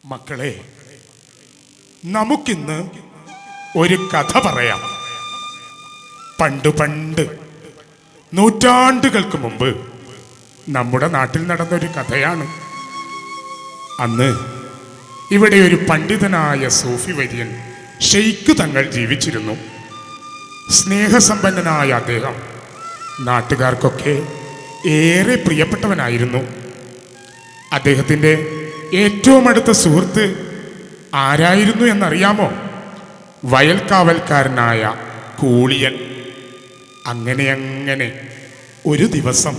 മക്കളെ, നമുക്കിന്ന് ഒരു കഥ പറയാം. പണ്ട് പണ്ട് നൂറ്റാണ്ടുകൾക്ക് മുമ്പ് നമ്മുടെ നാട്ടിൽ നടന്നൊരു കഥയാണ്. അന്ന് ഇവിടെ ഒരു പണ്ഡിതനായ സൂഫി വര്യൻ ഷെയ്ഖ് തങ്ങൾ ജീവിച്ചിരുന്നു. സ്നേഹസമ്പന്നനായ അദ്ദേഹം നാട്ടുകാർക്കൊക്കെ ഏറെ പ്രിയപ്പെട്ടവനായിരുന്നു. അദ്ദേഹത്തിൻ്റെ ഏറ്റവും അടുത്ത സുഹൃത്ത് ആരായിരുന്നു എന്നറിയാമോ? വയൽക്കാവൽക്കാരനായ കൂളിയൻ. അങ്ങനെ ഒരു ദിവസം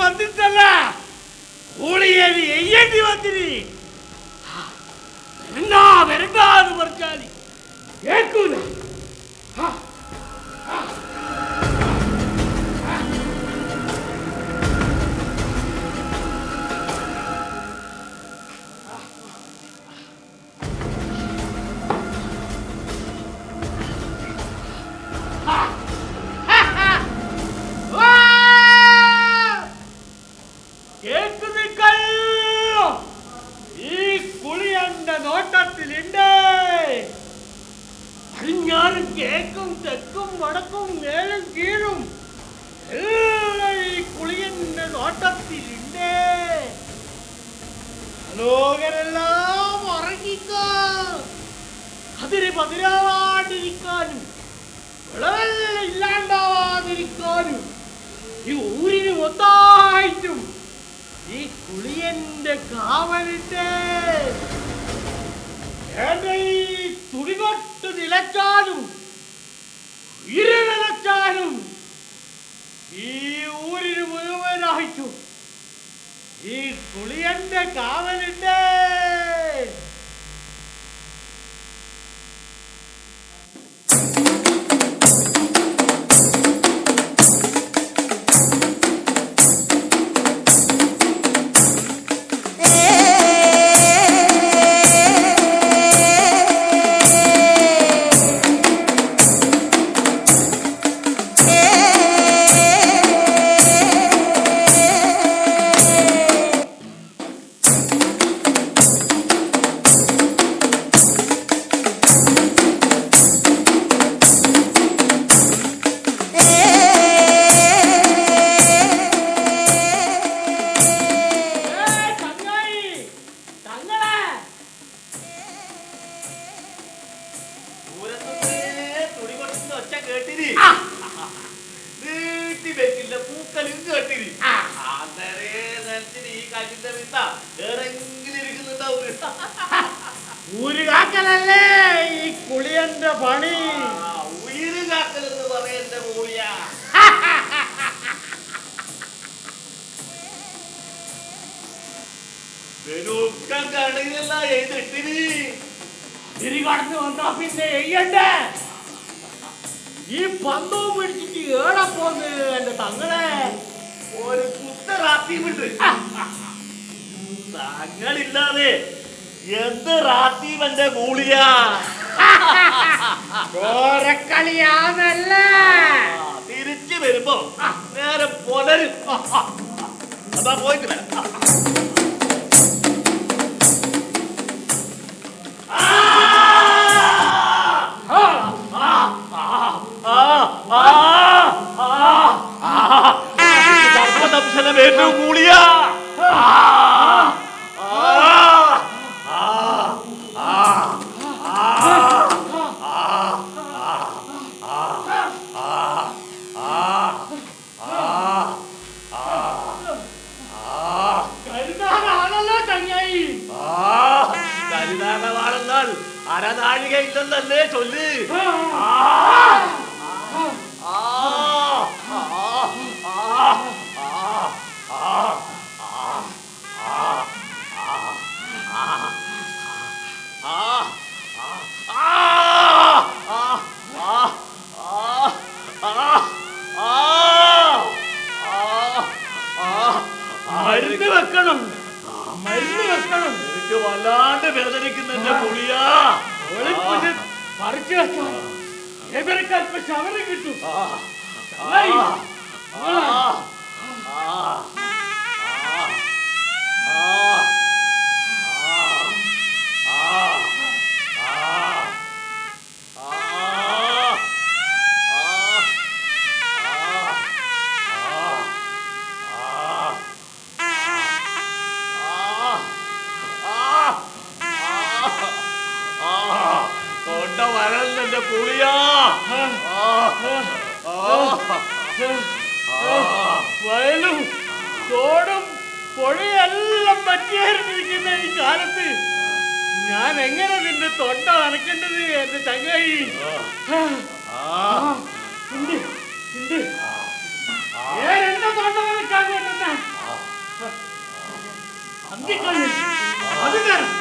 ಬಂದಿದ್ದಲ್ಲ ಕೂಳಿಯಲ್ಲಿ ಎಯ್ಯಂಡಿ ಬಂದಿರಿ ಬೆರಗಾದು ಬರ್ಚಾಲಿ ಏಕೂನ കേക്കും തെക്കും വടക്കും മേലും കീഴും കുളിയന്റെ നോട്ടത്തിലുണ്ട്. ലോകരെല്ലാം ഉറങ്ങിക്കോ. അതിന് പതിരാവാണ്ടിരിക്കാനും വിളവെല്ലാം ഇല്ലാണ്ടാവാതിരിക്കാനും ഈ ഊരിന് മൊത്തമായിട്ടും ഈ കുളിയന്റെ കാവലിട്ട് ഈ തുടികൊട്ട് നിലച്ചാലും നിലച്ചാലും ഈ ഊരിന് മുഴുവനായിട്ടും ഈ കുളിയന്റെ കാവലുണ്ട്. ഊരുകാക്കലല്ലേ ഈ കുളിയന്റെ പണി. ഉയരുകാക്ക എന്ന് പറയാ എന്റെ മൂളിയ. കടയിലല്ല എഴുതിട്ടിന് തിരി കടന്നു വന്നാ പിന്നെ എയ്യണ്ടേ? ഈ പന്തവും പിടിച്ചിട്ട് ഏടാ പോന്ന് എന്റെ തങ്ങളെ? ഒരു കുത്തറാത്തീവുണ്ട്. തങ്ങളില്ലാതെ എന്ത് റാത്തീവന്റെ മൂളിയ? ചോരക്കളിയാന്നല്ലേ? തിരിച്ചു വരുമ്പോ നേരം പുലരും. അതാ പോയിട്ട് വരാം. ഏറ്റവും കൂടിയ കരുതാനാണല്ലോ ചങ്ങായി. കരുതാകവാണെന്നാൽ അരനാഴികയില്ലെന്നല്ലേ ചൊല്ല്. മരുന്ന് വെക്കണം, മരുന്ന് വെക്കണം. എനിക്ക് വല്ലാണ്ട് വേദനിക്കുന്ന എന്റെ പുളിയാ. പറിച്ചു വെച്ചോ, ഇവർക്ക് അല്പം ശവരം കിട്ടും. തൊണ്ട വരലെന്റെ പുളിയാ. വയലും തോടും പുഴയെല്ലാം പറ്റിയായിരുന്നിരിക്കുന്ന ഈ കാലത്ത് ഞാൻ എങ്ങനെ നിന്റെ തൊണ്ട നനക്കേണ്ടത് എന്റെ ചങ്ങായി? എന്റെ തൊണ്ട നനക്കാൻ കേട്ടെന്നെ അന്തിക്കണ്ണി അത് തരാം.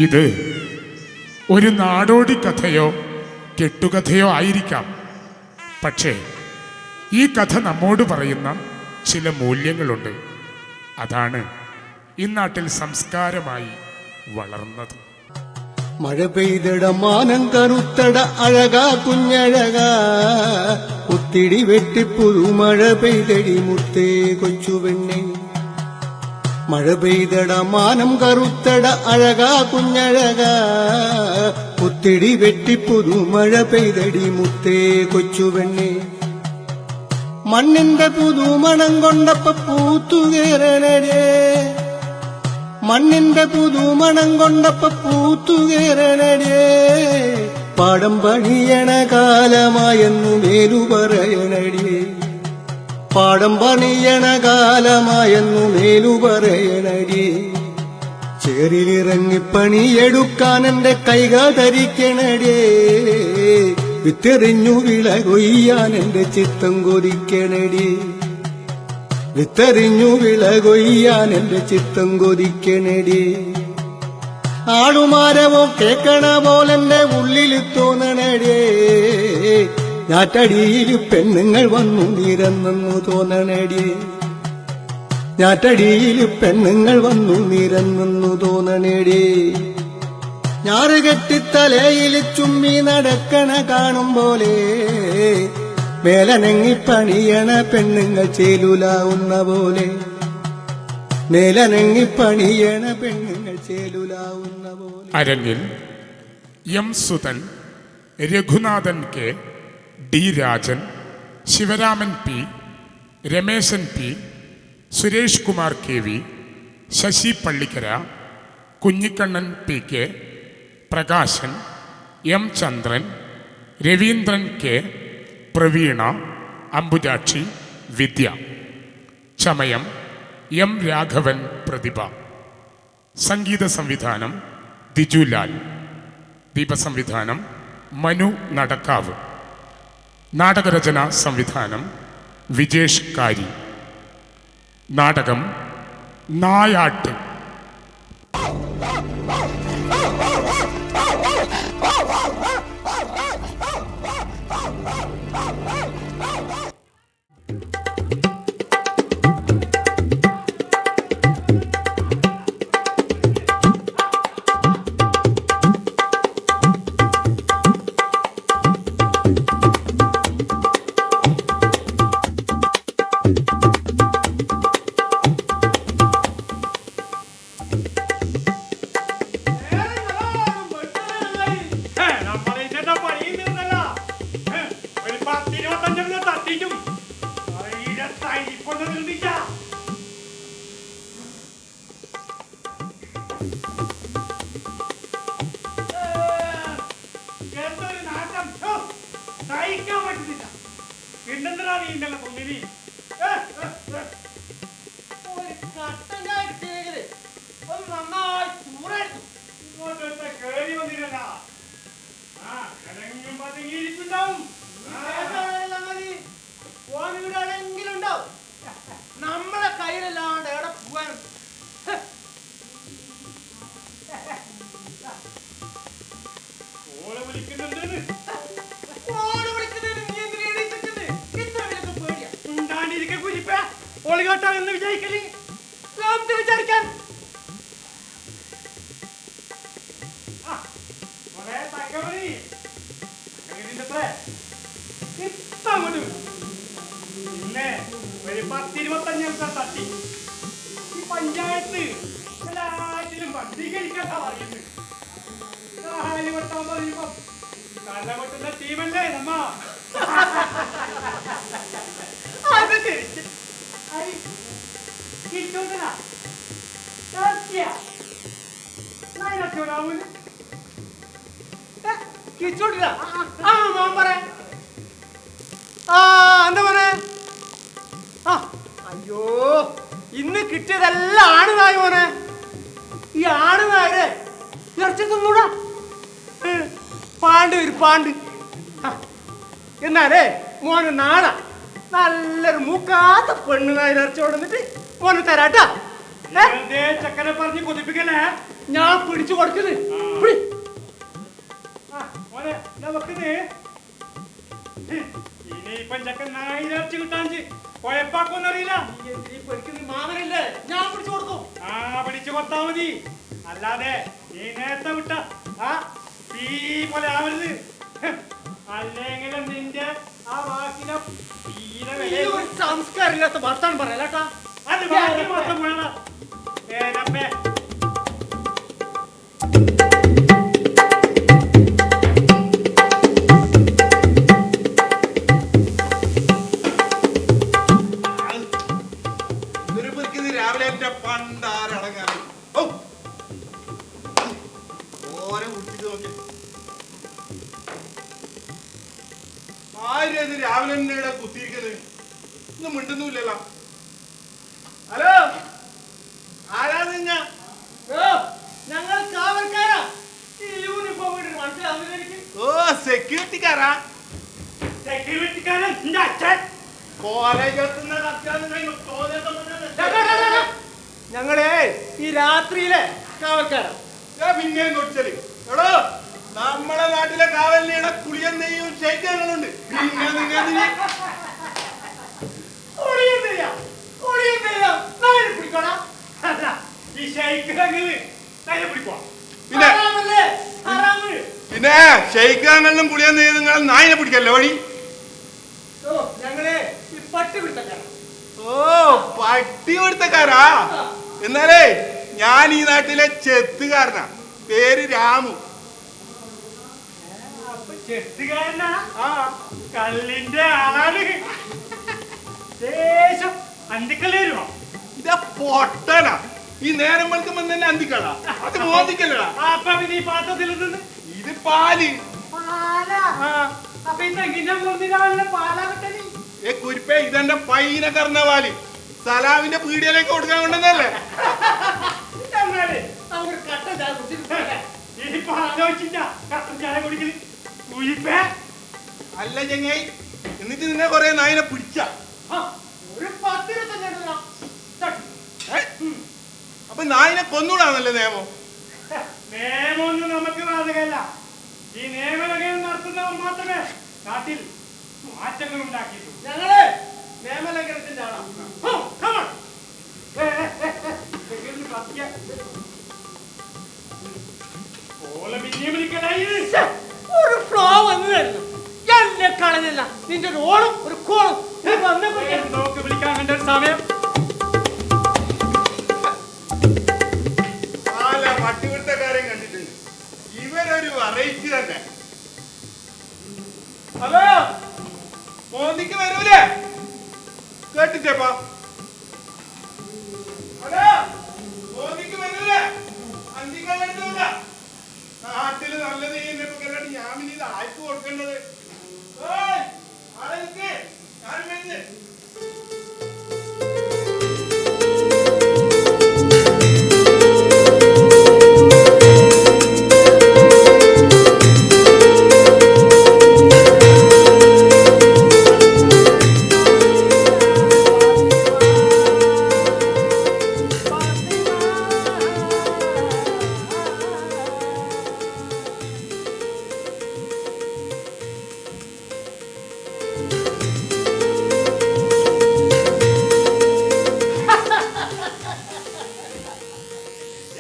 ഇത് ഒരു നാടോടി കഥയോ കെട്ടുകഥയോ ആയിരിക്കാം. പക്ഷേ ഈ കഥ നമ്മോട് പറയുന്ന ചില മൂല്യങ്ങളുണ്ട്. അതാണ് ഈ നാട്ടിൽ സംസ്കാരമായി വളർന്നത്. മഴ പെയ്തട മാനം കറുത്തട അഴകാ കുഞ്ഞഴക, കുത്തിടി വെട്ടിപ്പുതു മഴ പെയ്തടി മുത്തേ കൊച്ചുവെണ്ണെ. മഴ പെയ്തട മാനം കറുത്തട അഴകാ കുഞ്ഞഴക, കുത്തിടി വെട്ടിപ്പുതു മഴ പെയ്തടി മുത്തേ കൊച്ചുവെണ്ണെ. മണ്ണിന്റെ പുതുമണം കൊണ്ടപ്പ പൂത്തുകേറനടേ, മണ്ണിന്റെ പുതുമണം കൊണ്ടപ്പ പൂത്തുകേറനടേ. പാടം പണിയണ കാലമായെന്നു മേലു പറയണടേ, പാടം പണിയണ കാലമായെന്നു മേലു പറയണടേ. ഏറിലിറങ്ങി പണിയെടുക്കാൻ എന്റെ കൈകൾ ധരിക്കണടേ, വിത്തെറിഞ്ഞു വിള കൊയ്യാൻ എന്റെ ചിത്തം കൊതിക്കണടേ, വിത്തെറിഞ്ഞു വിള കൊയ്യാൻ എന്റെ ചിത്തം കൊതിക്കണടേ. ആടുമാരവോ കേക്കണ പോലെന്റെ ഉള്ളിൽ തോന്നണടേ, ഞാറ്റടിയിൽ പെണ്ണുങ്ങൾ വന്നു നിരന്നു തോന്നണടേ, ഞാറ്റടിയിൽ പെണ്ണുങ്ങൾ വന്നു നിരന്നു തോന്നണേടേ. ഞാറുകെട്ടിത്തലയിൽ ചുമ്മി നടക്കണ കാണും പോലെ, മേലനങ്ങി പണിയണ പെണ്ണുങ്ങൾ ചേലുലാവുന്ന പോലെ, മേലനങ്ങി പണിയണ പെണ്ണുങ്ങൾ ചേലുലാവുന്ന പോലെ. അരങ്ങിൽ M Sudhan, Raghunathan K, D Rajan, Sivaraman P, Rameshan P, Suresh Kumar K V, Sasi Pallikkara, Kunhikannan P K, Prakashan, M Chandran, Raveendran K, Praveena, Ambujakshi, Vidya. ചമയം എം രാഘവൻ പ്രതിഭ. സംഗീത സംവിധാനം ദിജുലാൽ. ദീപസംവിധാനം മനു നടക്കാവ്. നാടകരചന സംവിധാനം വിജേഷ് കാരി. നാടകം നായാട്ട്. നമ്മളെ കയ്യിലല്ലാണ്ട് എവിടെ പോവാൻ ഒളികോട്ടാണെന്ന് വിചാരിക്കല് വിചാരിക്കാൻ പിന്നെ ഒരു 10-25 തട്ടി ഈ പഞ്ചായത്ത് എല്ലാറ്റിലും വന്ധീകരിക്കാത്ത പറയുന്നത്. കള്ളകൊട്ടുന്ന ടീമല്ലേ നമ്മ. അത് ശരി കിട്ടൂല കിച്ചോട്ടില്ല. ആ മോൻ പറ. ആ എന്താ പറ. അയ്യോ ഇന്ന് കിട്ടിയതെല്ലാം ആണുനായ മോനെ. ഈ ആണുനായരെ ഇറച്ചി തിന്നൂടാ. പാണ്ട് വരും പാണ്ട്. എന്നാലേ മോന് നാളെ നല്ലൊരു മൂക്കാത്ത പെണ്ണുനായ ഇറച്ചി കൊണ്ടുവന്നിട്ട് മോന് തരാട്ടാ. ചക്കനെ പറഞ്ഞ് കൊതിപ്പിക്കല്ലേ, ഞാൻ പിടിച്ചു കൊടുക്കുന്നത്. ഇനിയിപ്പം ചക്കൻ നായ ഇറച്ചി കിട്ടാൻ കുഴപ്പാക്കൊന്നറിയില്ല. മാമനല്ലേ ഞാൻ പിടിച്ചു കൊടുക്കും. ആ പിടിച്ചു കൊടുത്താ മതി, അല്ലാതെ നീ നേരത്തെ വിട്ട ആ തീ പോലെ ആവരുത്. അല്ലെങ്കിലും നിന്റെ ആ വാക്കിനെ സംസ്കാരമില്ലാത്ത ഭർത്താൻ പറയലാട്ടാ. അത് മാത്രം വേണം. രാവിലെ എന്റെ പണ്ടാരടങ്ങാൻ ഓരെ കുടിച്ചിട്ട് നോക്കി ആര് രാവിലെ തന്നെ ഇവിടെ കുത്തിയിരിക്കുന്നത്. ഒന്നും മിണ്ടുന്നില്ലല്ലോ. ഹലോ ആരാ നിങ്ങ സെക്യൂരിറ്റിക്കാരാ സെക്യൂരിറ്റിക്കാരൻ എന്റെ അച്ഛൻ. ഞങ്ങളെ ഈ രാത്രിയിലെ കാവൽക്കാരാ. പിന്നെയും തൊടിച്ചല് എടോ നമ്മളെ നാട്ടിലെ കാവലിനെയുടെ കുളിയൻ നെയ്യും ഷെയ്ക്കുകളുണ്ട്. പിന്നെ നിങ്ങൾ ഒളിയും ചെയ്യാം, ഒളിയും ചെയ്യാം. നായനെ പിടിക്കോടാ. അല്ല, ഈ ഷെയ്ക്കുകളിൽ നായനെ പിടിക്കോ. പിന്നെ? ഹറാമല്ലേ? ഹറാമ്. പിന്നെ ഷെയ്ക്കാങ്ങളിലും കുളിയൻ നെയ്യും നിങ്ങൾ നായിനെ പിടിക്കല്ലോ വഴി. ഓ, ഞങ്ങളെ ഈ പട്ടി പിടുത്തക്കാരാ. ഓ പട്ടി കൊടുത്തക്കാരാ. എന്നാലേ ഞാൻ ഈ നാട്ടിലെ ചെത്തുകാരനാ. പേര് രാമു. അപ്പൊ ചെത്തുകാരനാ? ആ, കല്ലിന്റെ ആള്. ദേശം അന്തിക്കല്ലേ വരുമോ? ഇതാ പൊട്ടനാ. ഈ നേരം വെളുക്കുമ്പോ തന്നെ അന്തിക്കളാ. അത് മോദിക്കല്ലടാ. അപ്പൊ പിന്നെ ഈ പാത്രത്തിൽ നിന്ന് ഇത് പാല്. പാലാ? അപ്പൊ ഇതെങ്ങനെ മുന്നിലാണ് പാലാകട്ടനി? ഏ കുരിപ്പേ ഇതെന്റെ പൈന കറന്ന പാല്. സലാമിന്റെ പീടിയയിലേക്ക് കൊടുക്കാൻ കൊണ്ടുവന്നല്ലേ. ഞങ്ങള് നമുക്ക് കട്ട ചായ കുടിച്ചിട്ട് ഇനിയിപ്പോ ആലോചിച്ചില്ല കട്ടൻ ചായ കുടിക്കല്. കുഴിപ്പേ അല്ല ചെങ്ങായി, എന്നിട്ട് നിന്നെ കൊറേ നായിനെ പിടിച്ച. ഒരു 10-25 അപ്പൊ നായിനെ കൊന്നൂടാന്നല്ലേ നിയമം? നിയമമൊന്നും നമുക്ക് ബാധകമല്ല. ഈ നിയമലംഘനം നടത്തുന്നവർ മാത്രമേ നാട്ടിൽ മാറ്റങ്ങൾ ഉണ്ടാക്കിയിട്ടുള്ളൂ. ഞങ്ങള് നിയമലംഘനത്തിന്റെ ആളാണ്. ഒരു ഫ്ലോ വന്നു തരുന്നു. എന്നെ കളഞ്ഞല്ല നിന്റെ ഒരു ഓളും ഒരു കോളും നോക്ക് വിളിക്കാൻ കണ്ട ഒരു സമയം. പല പട്ടിപിടുത്തക്കാരെയും കണ്ടിട്ടുണ്ട്. ഇവരൊരു വെറൈറ്റി തന്നെ. ഹലോ മോദിക്ക് വരൂലേ? കേട്ടിട്ടേപ്പാ. ഹലോ മോദിക്ക് വരൂലേ? അന്തിക്കടുത്തൂല. നാട്ടില് നല്ലത് ചെയ്യുന്നപ്പോ കണ്ടിട്ട് ഞാൻ പിന്നെ ഇത് ആർക്ക് കൊടുക്കേണ്ടത്? ഏയ്, ആടെ നിക്ക്. ഞാൻ വരുന്നു.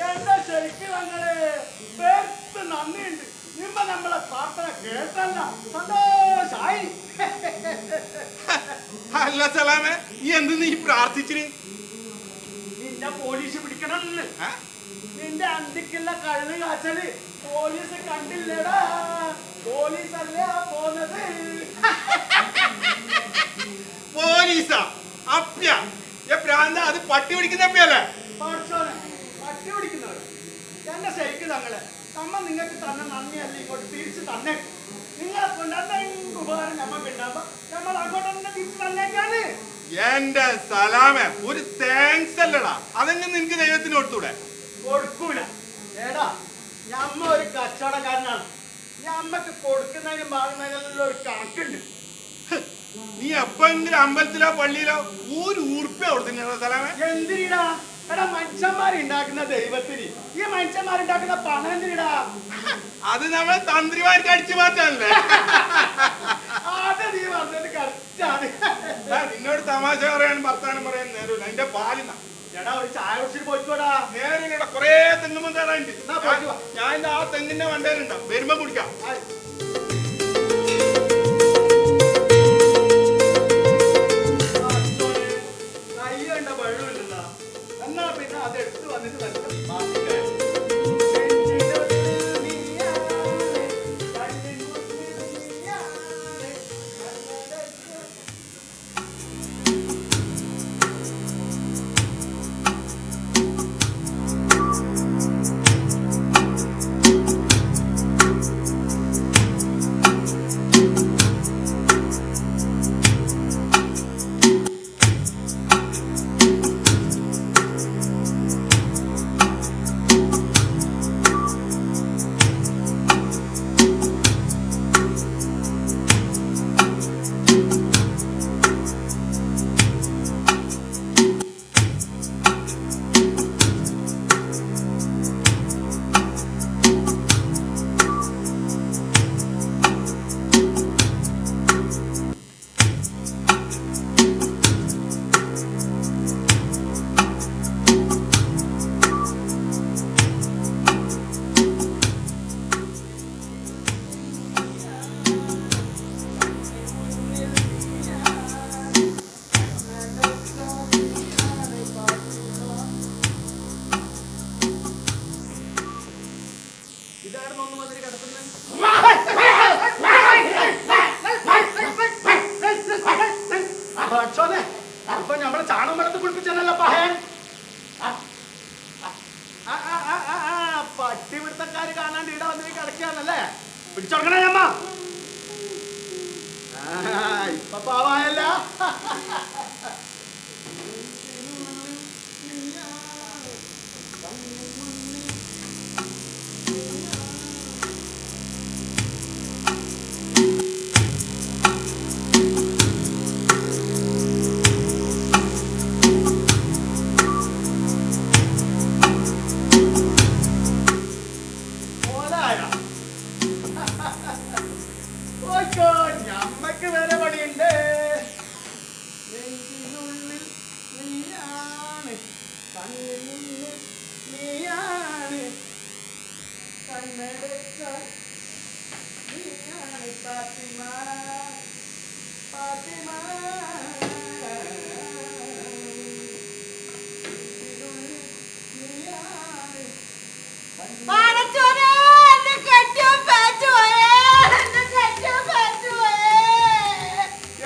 എന്റെ ശരിക്കും ഞങ്ങള് പേർത്ത് നന്ദിയുണ്ട്. നിമ്മ നമ്മളെ പ്രാർത്ഥന കേട്ടല്ല, സന്തോഷായി. അല്ല സലാമേ, ഈ എന്ത് നീ പ്രാർത്ഥിച്ചിന്? നിന്റെ പോലീസ് പിടിക്കണമെന്ന്. ഏ? നിന്റെ അന്തിക്കുള്ള കഴുത് കാച്ചല് പോലീസ് കണ്ടില്ലടാ. പോലീസ് അല്ലേ പോന്നത്. പോലീസാ? അപ്പ്യ പ്രാന്ത, അത് പട്ടി പിടിക്കുന്ന അപ്പ്യല്ലേ? പാർച്ചോനെ, പട്ടി പിടിക്കുന്നവര് എന്റെ ശരിക്കും തങ്ങളെ നമ്മ നിങ്ങൾക്ക് തന്നെ നന്ദിയല്ല ഇങ്ങോട്ട് തിരിച്ചു തന്നെ. നിങ്ങളെ കൊണ്ട് എന്തെങ്കിലും ഉപകാരം നമ്മക്ക് ഉണ്ടാകുമ്പോ നമ്മൾ അങ്ങോട്ട് തന്നെ തിരിച്ചു തന്നേക്കാണ്. എന്റെ സലാമേ, ഒരു താങ്ക്സ് അല്ലടാ. അതെങ്ങനെ നിനക്ക് ദൈവത്തിന് കൊടുത്തൂടെ? കൊടുക്കൂല. ഏടാ, ഞമ്മ ഒരു കച്ചവടക്കാരനാണ്. ഞമ്മക്ക് കൊടുക്കുന്നതിനും വാങ്ങുന്നതിനെല്ലാം ഒരു കണക്കുണ്ട്. നീ എപ്പെങ്കിലും അമ്പലത്തിലോ പള്ളിയിലോ ഒരു ഉറുപ്പ്യ കൊടുത്തില്ല സലാമേ? എന്തിനാ? എടാ, മനുഷ്യന്മാരുണ്ടാക്കുന്ന ദൈവത്തിന് ഈ മനുഷ്യന്മാരുണ്ടാക്കുന്ന പണം എന്തിനാ? അത് നമ്മളെ തന്ത്രിമാർക്ക് അടിച്ചു മാറ്റാനല്ലേ? അത് നീ പറഞ്ഞത് കറക്റ്റാണ്. നിന്നോട് തമാശ പറയാൻ വർത്താനം പറയാൻ നേരമില്ല. അതിന്റെ പാലിന എടാ, ഒരു ചായ കുടിച്ചിട്ട് പോയിക്കോടാ. നേരെ കൊറേ തെങ്ങുമ്പോൾ തരാനുണ്ട്. എന്നാ പോയിട്ട് വാ. ഞാൻ ആ തെങ്ങിന്റെ വണ്ടേലുണ്ടാവും, വരുമ്പോ കുടിക്കാം. കയ്യേണ്ട വെള്ളമില്ലല്ലോ. എന്നാ പിന്നെ അത് എടുത്ത് വന്നിട്ട് തന്നെ ഇതായിരുന്നു ഒന്ന് വന്നിട്ട് കിടക്കുന്നത്. അപ്പൊ നമ്മളെ ചാണം വെള്ളത്തിൽ കുളിപ്പിച്ചല്ലോ പഹയൻ. പട്ടിപിടുത്തക്കാര് കാണാണ്ട് ഇവിടെ വന്നിട്ട് കിടക്കാന്നല്ലേ? പിടിച്ചോടക്കണേ അമ്മ. ഇപ്പൊ പാവായല്ല. ഞമ്മക്ക് വേറെ പണിയുണ്ട്. നെഞ്ചിനുള്ളിൽ നീയാണ്, കണ്ണിനുള്ളിൽ നീയാണ്, കണ്ണടച്ചാൽ നീയാണ് ഫാത്തിമ, ഫാത്തിമ. നെഞ്ചിനുള്ളിൽ നീയാണ്.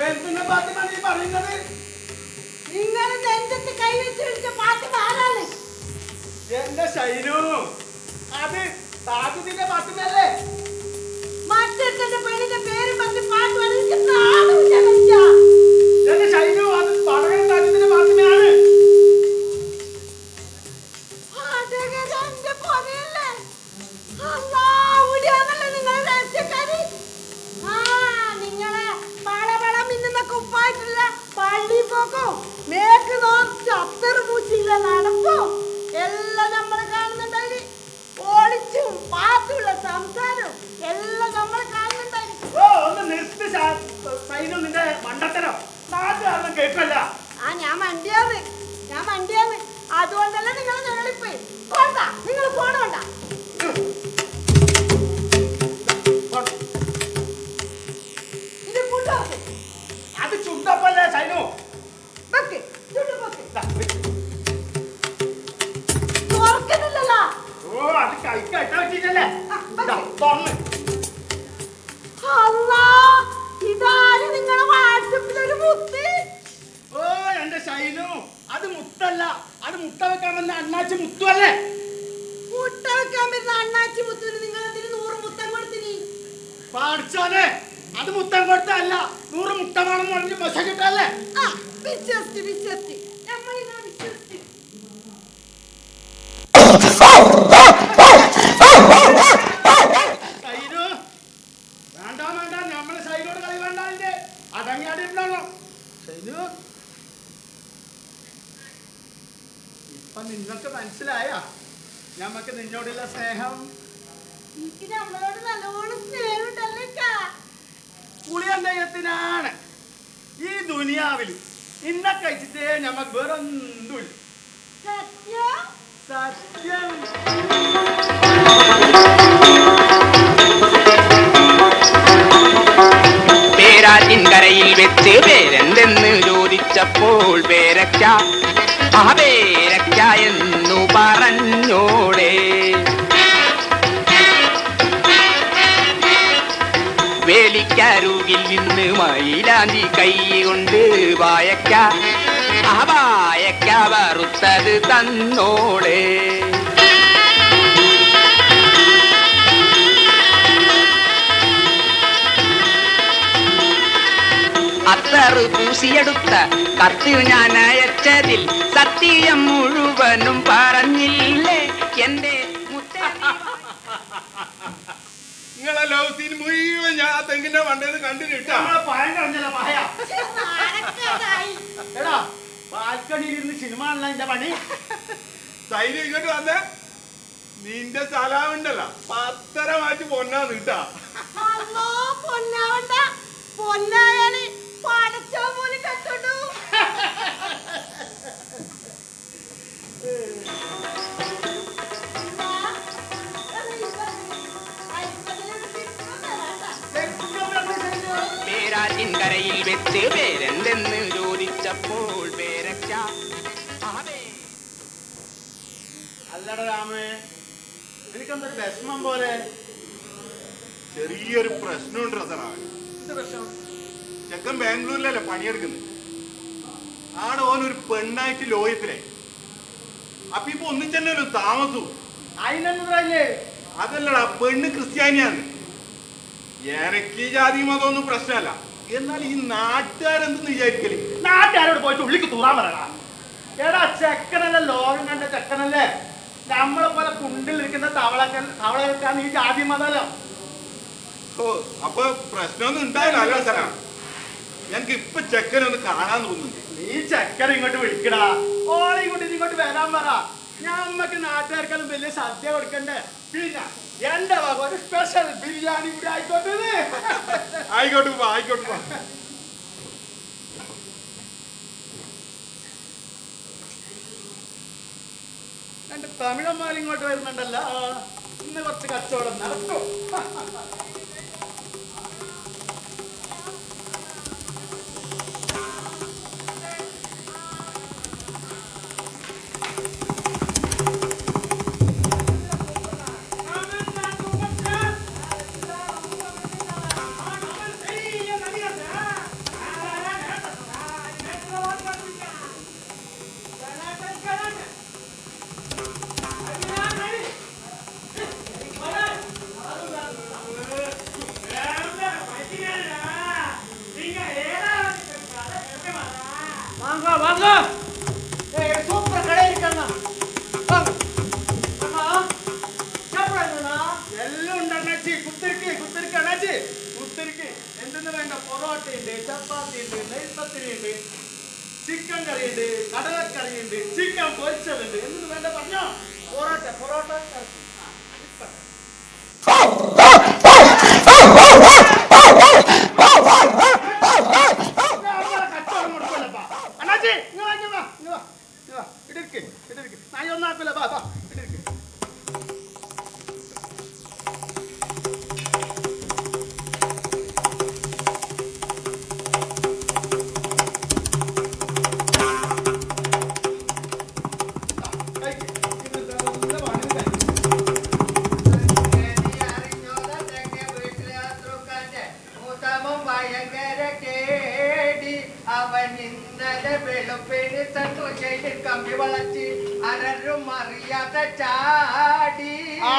എന്തിനാ ഫാത്തിമ നീ പറയുന്നത്? നിങ്ങൾ നെഞ്ചത്ത് കൈവച്ച് വിളിച്ച ഫാത്തിമ ആരാണ്? എന്റെ ഷൈനു, അത് താജുദ്ദീന്റെ ഫാത്തിമയല്ലേ? മറ്റൊരുത്തന്റെ പെണ്ണിന്റെ പേര് പറഞ്ഞ് പാട്ട് പാടി എനിക്ക് നാണമില്ല മനുഷ്യ. എന്റെ ഷൈനു, അത് പടകൻ താജുദ്ദീന്റെ ഫാത്തിമയാണ്. പാചകന്റെ പൊരയല്ലേ? അല്ലാ, ഇവിടെയാണല്ലോ നിങ്ങളെ രഹസ്യക്കാരി. നിങ്ങളെ പളപള മിന്നുന്ന കുപ്പായിട്ടുള്ള പള്ളി പോക്കും മേക്ക് നോക്കി അത്തറ് പൂച്ചില്ല നടപ്പും എല്ലാം നമ്മൾ കാണുന്നുണ്ടായി. ഒളിച്ചും പാത്തുള്ള സംസാരവും എല്ലാം നമ്മൾ കാണുന്നുണ്ടായി. ഓ, ഒന്ന് നിർത്തി ഷൈനു നിന്റെ മണ്ടത്തരം. നാട്ടുകാരനും കേട്ടല്ല. ഞാൻ മണ്ടിയാന്ന് അതുകൊണ്ടല്ല നിങ്ങൾ ഞങ്ങളിപ്പോയി കൊണ്ട നിങ്ങൾ പോണോണ്ട. ഇത് കൂട്ടോക്ക് അത് ചുണ്ടപ്പല്ലേ ഷൈനു? വെക്ക് ചുണ്ടു വെക്ക്. തുറക്കുന്നില്ലല്ലോ. ഓ, അത് കൈക്കട്ട വെച്ചിട്ടല്ലേ? വെക്ക്. അല്ലാ, ഇതാര് നിങ്ങളെ വാട്സപ്പിലൊരു മുത്ത്? ഓ, എന്റെ ഷൈനു, അത് മുത്തല്ല, അത് മുട്ട വെക്കാൻ വന്ന അണ്ണാച്ചി മുത്തുവല്ലേ? മുട്ട വെക്കാൻ വരുന്ന അണ്ണാച്ചി മുത്തിന് നിങ്ങൾ അതിന് 100 മുത്തം കൊടുത്തിനി. പാടിച്ചോനെ, അത് മുത്തം കൊടുത്തല്ല, 100 മുട്ടമാണെന്ന് പറഞ്ഞ് മെസ്സ കിട്ടല്ലേ? വിശ്വസിച്ച് നമ്മളിങ്ങനെ വിശ്വസിച്ച്. ഷൈനു, വേണ്ട വേണ്ട, നമ്മളെ ഷൈനോട് കളി വേണ്ട. അതിന്റെ അടങ്ങിയാടിണ്ടല്ലോ ഷൈനു. ഇപ്പൊ നിങ്ങൾക്ക് മനസ്സിലായ ഞമ്മക്ക് നിന്നോടുള്ള സ്നേഹം? എനിക്ക് നമ്മളോട് നല്ലോണം സ്നേഹമുണ്ടല്ലേ കാ? പുളിയന്തയത്തിനാണ് ഈ ദുനിയാവിൽ ഇന്നെ കഴിച്ചിട്ടേ ഞമ്മക്ക് വേറൊന്നുമില്ല. സത്യം സത്യം. പേരാറ്റിൻ കരയിൽ വെച്ച് പേരെന്തെന്ന് ചോദിച്ചപ്പോൾ പേരക്ക ആ പേരക്ക എന്നു പറഞ്ഞോടെ. വേലിക്കരുകിൽ നിന്ന് മയിലാന്തി കൈ കൊണ്ട് വായക്ക ആ വായക്ക വറുത്തത് തന്നോടെ. അത്തറ് പൂശിയെടുത്ത കത്ത് ഞാൻ അയച്ചതിൽ സത്യം മുഴുവനും പറഞ്ഞില്ലേ എന്റെ നിങ്ങളെ ലവ് സീൻ മുഴുവൻ ഞാൻ ആ തെങ്ങിന്റെ മണ്ടേന്ന് കണ്ടിട്ടാ. നമ്മളെ പഴം കളഞ്ഞല്ല പഹയ. നാണക്കേടായി. എടാ, ബാൽക്കണിയിൽ ഇരുന്ന് സിനിമ ആണല്ലോ എന്റെ പണി. ധൈര്യം ഇങ്ങോട്ട് വന്നേ. നിന്റെ സ്ഥലമുണ്ടല്ലോ പത്തരമായിട്ട് പൊന്നാന്ന് കിട്ടാ. അല്ലോ, പൊന്നാവണ്ട. പൊന്നായാല് പടച്ചോ പോലും കെട്ടോണ്ടു. പേരാറ്റിൻ കരയിൽ വെച്ച് പേരെന്തെന്ന് ചോദിച്ചപ്പോൾ പേരക്ക അല്ലട രാമേ, എനിക്കെന്തൊരു വിഷമം പോലെ. ചെറിയൊരു പ്രശ്നമുണ്ട് റസറാ. എന്ത് പ്രശ്നം? ചെക്കൻ ബാംഗ്ലൂരിലല്ലേ പണിയെടുക്കുന്നത്. ആണ് ഓനൊരു പെണ്ണായിട്ട് ലോയത്തിലെ. അപ്പൊ ഇപ്പൊ ഒന്നിച്ചെന്നല്ലോ താമസവും. അതിനെന്തല്ലേ? അതല്ലടാ, പെണ്ണ് ക്രിസ്ത്യാനിയാണ്. എനിക്ക് ജാതി മതമൊന്നും പ്രശ്നമല്ല. എന്നാൽ ഈ നാട്ടുകാരെന്തെന്ന് വിചാരിക്കല്? നാട്ടുകാരോട് പോയിട്ട് ഉള്ളിക്ക് തൂറാൻ പറയണ. എടാ ചെക്കനല്ലേ, ലോകം കണ്ട ചെക്കനല്ലേ. നമ്മളെ പോലെ കുണ്ടിലിരിക്കുന്ന തവളകൾക്കാണ് ഈ ജാതി മതമല്ലോ. ഓ, അപ്പൊ പ്രശ്നമൊന്നും ഉണ്ടായില്ല റസറാ. ഞങ്ങക്ക് ഇപ്പൊ ചെക്കനൊന്ന് കാണാൻ തോന്നുന്നുണ്ട്. നീ ചെക്കൻ ഇങ്ങോട്ട് വിളിക്കടാ. ഓളെ ഇങ്ങോട്ട് വരാൻ പറ. ഞമ്മക്ക് നാട്ടുകാർക്കെല്ലാം വലിയ സദ്യ കൊടുക്കണ്ടേ. പിന്നെ എന്റെ വക ഒരു സ്പെഷ്യൽ ബിരിയാണി കൂടി ആയിക്കോട്ടെ. ആയിക്കോട്ടെ പോ, ആയിക്കോട്ടെ പോ. രണ്ട് തമിഴന്മാർ ഇങ്ങോട്ട് വരുന്നുണ്ടല്ലോ. ഇന്ന് കുറച്ച് കച്ചവടം നടക്കും. എന്തെന്ന് വേണ്ട, പൊറോട്ട ഉണ്ട്, ചപ്പാത്തി ഉണ്ട്, നെയ്പത്തിരി ഉണ്ട്, ചിക്കൻ കറി ഉണ്ട്, കടലക്കറി ഉണ്ട്, ചിക്കൻ പൊരിച്ചതുണ്ട്. എന്തെന്ന് വേണ്ട പറഞ്ഞോ. പൊറോട്ട കച്ചവടം കൊടുക്കല്ലപ്പാ. അണ്ണാച്ചി ഇടിരിക്ക് നായി ഒന്നാക്കൂല. ബാ ഇടിരിക്ക്.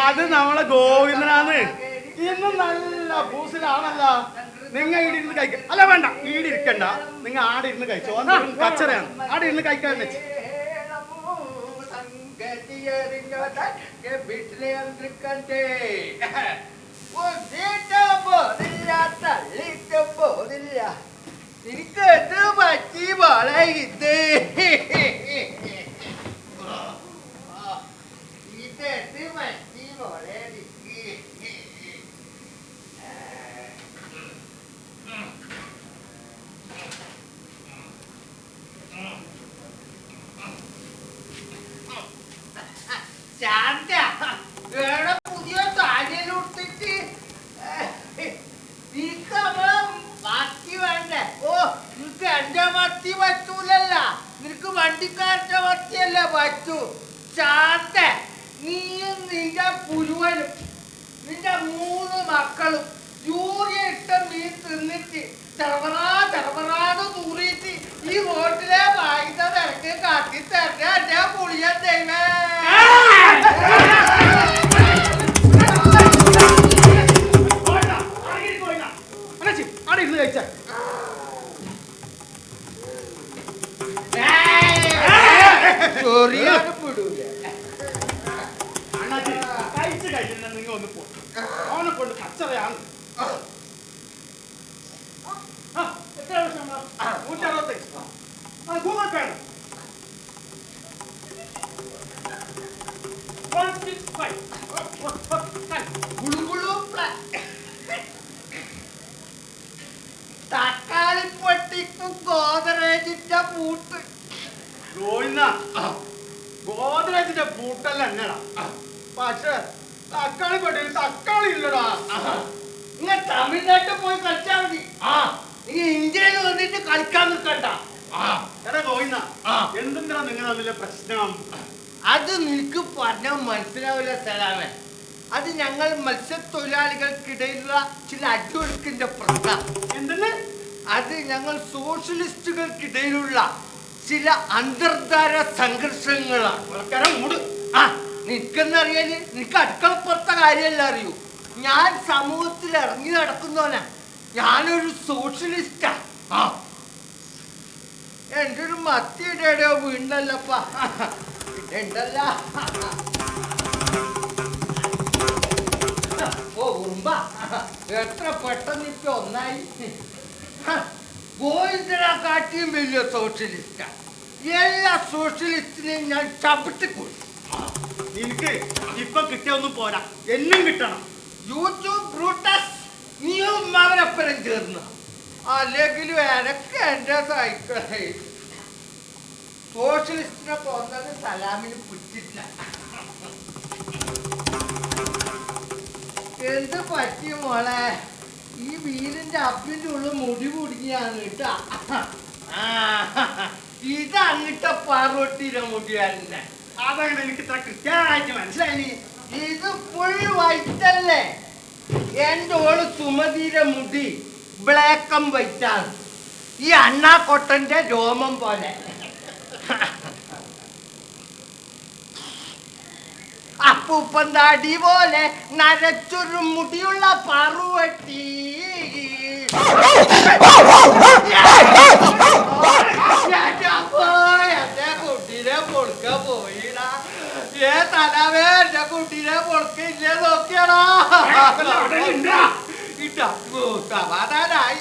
അത് നമ്മളെ ഗോവിന്ദനാണ്. ഇന്നും നല്ല പൂസിലാണല്ലോ. നിങ്ങൾ ഈടിരുന്ന് കഴിക്ക. അല്ല വേണ്ട, ഈടിരിക്കണ്ട. നിങ്ങൾ ആടെ ഇരുന്ന് കഴിച്ചോ. കച്ചറയാണ്. ആടെ ഇരുന്ന് കഴിക്കാൻ വെച്ച്. എനിക്ക് എന്ത് പറ്റി മോളെ ഇത്? ഇതെന്ത് പറ്റി മോളെ? ശാന്ത വേറെ പുതിയ താലിയിലിട്ടിട്ട് മത്തി വേണ്ടേ? ഓ, നിനക്ക് എന്റെ മത്തി പറ്റൂലല്ല. നിനക്ക് വണ്ടിക്കാരന്റെ മത്തിയല്ലേ പറ്റൂ. ശാന്ത, നീയും നിന്റെ പുരുവനും നിന്റെ 3 മക്കളും യൂറിയ ഇട്ട മീൻ തിന്നിട്ട് ചെറുപറാന്ന് തൂറിയിട്ട് ഈ വോട്ടിലെ വായിച്ച നിരക്ക് കാട്ടി തരണ്ട എന്റെ പുളിയ ദൈവേ. ആടെ ഇരുന്ന് കഴിച്ച അണ്ണാച്ചി കഴിച്ച് കഴിക്കുന്ന നിങ്ങൾ ഒന്ന് പോ. അവനെ കൊണ്ട് കച്ചറയാണ്. എത്ര വർഷം? 165. ഗൂഗിൾ പേ 165. തക്കാളിപ്പൊട്ടിക്കും ഗോദറേജിന്റെ പൂട്ട്. ഗോദ്രേജിന്റെ പൂട്ടല്ല എന്നടാ. പക്ഷെ തക്കാളി ഇല്ലടാ. നിങ്ങൾ തമിഴ്നാട്ടിൽ പോയി കളിച്ചാൽ മതി. നിങ്ങൾ ഇന്ത്യയിൽ വന്നിട്ട് കളിക്കാൻ നിൽക്കണ്ട. എടാ ഗോവിന്ദ, എന്തെന്താ നിങ്ങൾ തമ്മിലെ പ്രശ്നം? അത് നിനക്ക് പറഞ്ഞാൽ മനസ്സിലാവില്ല സലാമേ. ഞങ്ങൾ മത്സ്യത്തൊഴിലാളികൾക്കിടയിലുള്ള ചില അടിയൊഴുക്കിന്റെ പ്രശ്നം. എന്തെന്ന്? അത് ഞങ്ങൾ സോഷ്യലിസ്റ്റുകൾക്കിടയിലുള്ള ചില അന്തർധാര സംഘർഷങ്ങളാണ്. ആ നിനക്കെന്നറിയാല് നിനക്ക് അടുക്കളപ്പുറത്തെ കാര്യമല്ല അറിയൂ. ഞാൻ സമൂഹത്തിൽ ഇറങ്ങി നടക്കുന്നവനാ. ഞാനൊരു സോഷ്യലിസ്റ്റാ. ആ എൻ്റെ ഒരു മത്തിയുടെ വീണ്ടല്ലപ്പാ ഉണ്ടല്ല. ഓ ഉറുമ്പ എത്ര പെട്ടെന്ന് ഇപ്പൊ ഒന്നായി. ഗോവിന്ദനെ കാട്ടിയും വലിയ സോഷ്യലിസ്റ്റാ. എല്ലാ സോഷ്യലിസ്റ്റിനെയും ഞാൻ ചവിട്ടിക്കൊള്ളു. നിനക്ക് ഇപ്പൊ കിട്ടിയൊന്നും പോരാ, എന്നും കിട്ടണം. യൂട്യൂബ് ബ്രൂട്ടസ് നീയും അവരപ്പുറം ചേർന്ന്. അല്ലെങ്കിലും എനക്ക് എൻ്റെ സൈക്കിളേ സോഷ്യലിസ്റ്റിനെ തോന്നുന്നത് സലാമിന് പിടിച്ചില്ല. എന്ത് പറ്റി മോളെ? ഈ വീടിന്റെ അപ്പിന്റെ ഉള്ളിൽ മുടി കുടുങ്ങിയാണ് കേട്ടാ. ഇത് അങ്ങിട്ട പാറൊട്ടിയുടെ മുടിയല്ല. അതാണ് എനിക്ക് ഇത്ര കൃത്യമായിട്ട് മനസ്സിലായി. ഇത് ഫുൾ വൈറ്റ് അല്ലേ? എന്റെ ഓള് സുമതിയുടെ മുടി ബ്ലാക്ക് ആൻഡ് വൈറ്റ് ആണ്. ഈ അണ്ണാക്കൊട്ടന്റെ രോമം പോലെ. അപ്പൂപ്പന്താടി പോലെ നരച്ചൊരു മുടിയുള്ള പാറുവട്ടി. എന്റെ കുട്ടീനെ പൊടുക്ക പോയിടാ. തലവേ എന്റെ കുട്ടീനെ പൊടുക്കില്ലേ നോക്കിയാടാ. സമാധാനായി.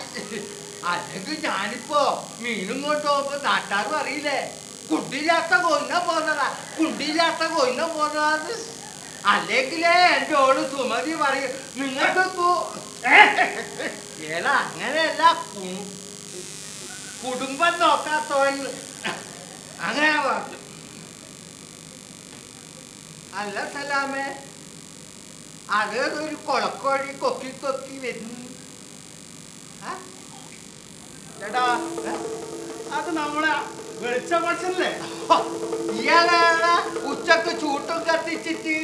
അല്ലെങ്കിൽ ഞാനിപ്പോ മീനും കൊണ്ട് പോകുമ്പോ നാട്ടാരും അറിയില്ലേ കുട്ടിയില്ലാത്ത കൊന്ന പോന്നതാ, കുട്ടിയില്ലാത്ത കൊന്ന പോന്നത്. അല്ലെങ്കിലേ എന്റെ ഓള് സുമതി പറയും നിങ്ങൾക്ക് ഏതാ അങ്ങനെയല്ല കുടുംബം നോക്കാത്തവൻ അങ്ങനെ പറഞ്ഞു. അല്ല സലാമേ, അതൊരു കൊളക്കോഴി കൊക്കി കൊക്കി വരുന്നു. ചേട്ടാ അത് നമ്മളെ വെളിച്ച പക്ഷല്ലേ? ഇയാളാണ് ഉച്ചക്ക് ചൂട്ടും കത്തിച്ചിട്ട്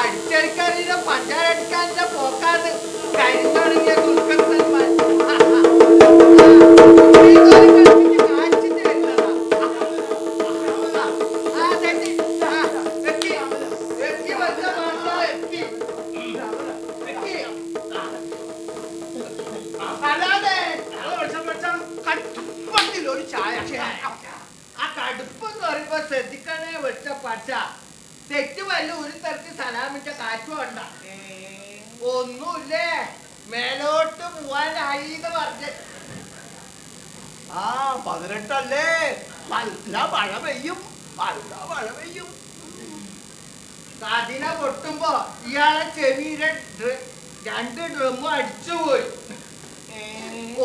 അടിച്ചടിക്കാരിന്റെ പഞ്ചാരടിക്കാരന്റെ പോക്കാണ് കരിഞ്ഞൊടുങ്ങിയ ദുർഗന്ധന്മാർ. ഒരു ചായ ആ കടുപ്പെന്ന് പറയുമ്പോ ശ്രദ്ധിക്കണേ വെച്ച പച്ച. തെറ്റ് വല്ല ഒരു തരത്തിൽ സലാമിന്റെ കാറ്റ് വേണ്ട. ഒന്നുമില്ലേ, മേലോട്ട് പോവാനായി എന്ന് പറഞ്ഞ. ആ 18 നല്ല മഴ പെയ്യും, നല്ല മഴ പെയ്യും. കതിന പൊട്ടുമ്പോ ഇയാളെ ചെവിയിലെ 2 ഡ്രമ്മും അടിച്ചുപോയി.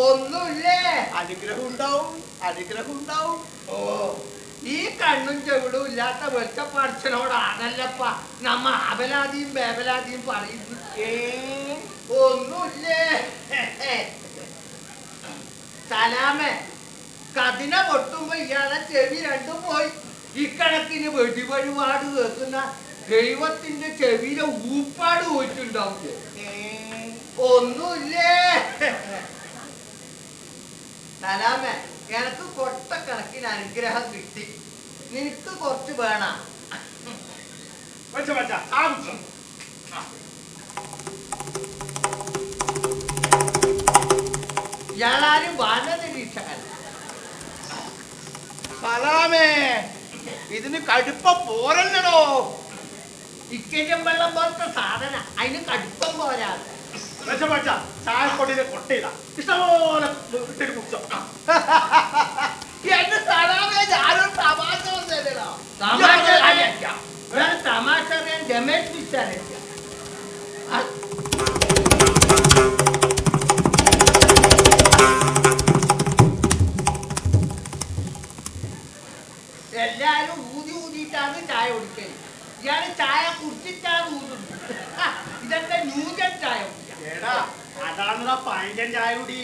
ഒന്നുമില്ലേ, അനുഗ്രഹം ഉണ്ടാവും, അനുഗ്രഹം ഉണ്ടാവും. ഓ ഈ കണ്ണും ചെവിടും ഇല്ലാത്ത വെച്ചപ്പാർച്ചനോടാണല്ലപ്പ നമ്മ അപലാതിയും ബേബലാതിയും പറയുന്നു. ഒന്നുമില്ലേ സലാമേ, കതിന പൊട്ടുമ്പോ ഇയാളെ ചെവി 2 പോയി. ഇക്കണക്കിന് വെടിവഴിപാട് കേൾക്കുന്ന ദൈവത്തിന്റെ ചെവിയിലെ ഊപ്പാട് പോയിട്ടുണ്ടാവും. ഒന്നുമില്ലേ സലാമേ, എനക്ക് കൊട്ടക്കണക്കിന് അനുഗ്രഹം കിട്ടി. നിനക്ക് കുറച്ച് വേണം. ഇയാളാരും വന നിരീക്ഷകൻ. സലാമേ, ഇതിന് കടുപ്പം പോരല്ലോ. ഇക്കരം വെള്ളം പോലത്തെ സാധന, അതിന് കടുപ്പം പോരാ. ചായക്കൊടിയിലെ കൊട്ടയില്ല ഇഷ്ടംപോലെ ഇട്ടിട്ട് കുടിച്ചോ. എന്റെ സലാമേ, ഞാനൊരു തമാശ വന്നല്ലോ. തമാശ അറിയാൻ രമേശ് വിശാലില്ല. എല്ലാരും ഊതി ഊതിയിട്ടാണ് ചായ കുടിക്കൽ. ഇയാള് ചായ കുടിച്ചിട്ടാണ് ഊതുന്നത്. ഇതൊക്കെ ന്യൂജൻ ചായ എടാ അതാണ് പഴഞ്ചൻ ചായ കുടി.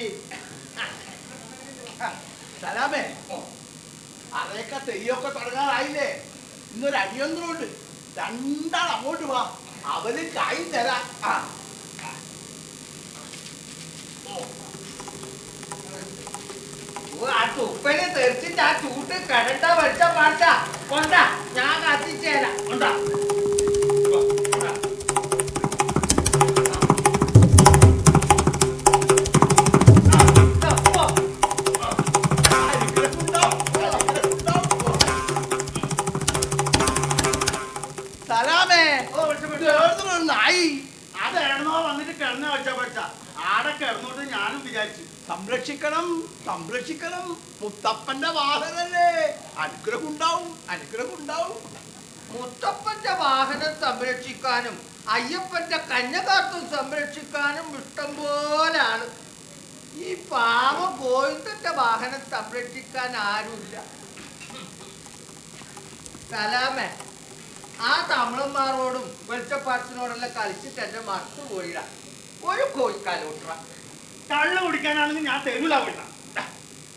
സലാമേ, അതൊക്കെ തെയ്യൊക്കെ തുടങ്ങാറായില്ലേ? ഇന്നൊരു അടിയന്തരമുണ്ട്. രണ്ടാൾ അങ്ങോട്ട് വാ, അവന് കൈ തരാം. ആ തുപ്പനെ തെറിച്ചിട്ട് ആ ചൂട്ട് കടണ്ട വെച്ച പാട്ട കൊണ്ടാ ഞാൻ കത്തിച്ചേരാം. കൊണ്ടാ നായി അതെണ്ണോ വന്നിട്ട് കിടന്ന വെച്ച പറ്റ ആടെ കിടന്നോട്ട് ഞാനും വിചാരിച്ചു. സംരക്ഷിക്കണം, സംരക്ഷിക്കണം. മുത്തപ്പന്റെ വാഹനല്ലേ, അനുഗ്രഹം ഉണ്ടാവും, അനുഗ്രഹം ഉണ്ടാവും. മുത്തപ്പന്റെ വാഹനം സംരക്ഷിക്കാനും അയ്യപ്പന്റെ കന്യകാത്വം സംരക്ഷിക്കാനും ഇഷ്ടം പോലാണ്. ഈ പാവ ഗോവിന്ദന്റെ വാഹനം സംരക്ഷിക്കാൻ ആരുമില്ല. കലാമേ, ആ തമിഴന്മാരോടും വെളിച്ചപ്പാട്ടിനോടെല്ലാം കളിച്ചിട്ട് എന്റെ മറത്തു പോയിട. ഒരു കോഴിക്കാലോട്ട കള്ള് കുടിക്കാനാണെങ്കിൽ ഞാൻ തരൂല പോയിട്ട.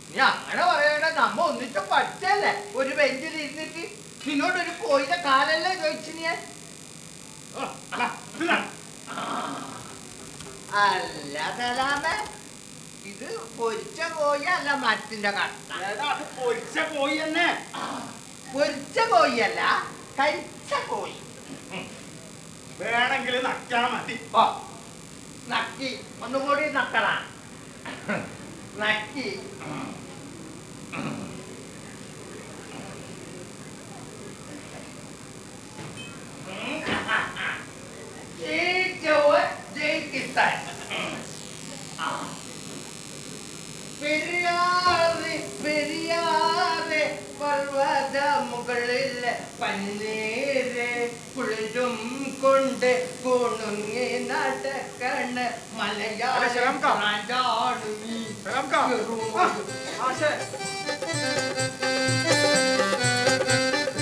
നീ അങ്ങനെ പറയണ, നമ്മ ഒന്നിച്ച് പഠിച്ചല്ലേ ഒരു ബെഞ്ചിൽ ഇരുന്നിട്ട്. നിന്നോടൊരു കോഴിന്റെ കാലല്ലേ ചോദിച്ചു ഞാൻ. അല്ല കലാമേ, ഇത് പൊരിച്ച കോഴി അല്ല മരത്തിന്റെ കട്ട. അത് പൊരിച്ച കോഴി തന്നെ. പൊരിച്ച കോഴിയല്ല, കരിച്ച കോഴി. വേണമെങ്കിൽ നക്കാ മതി. നക്കി ഒന്നുകൂടി നക്കണ. നക്കി പെരിയാറ് പെരിയാറ് പർവ്വത മുകളിൽ പന്നീര് കുളിരും കൊണ്ട് കുണുങ്ങി നടക്കണ മലയാളം.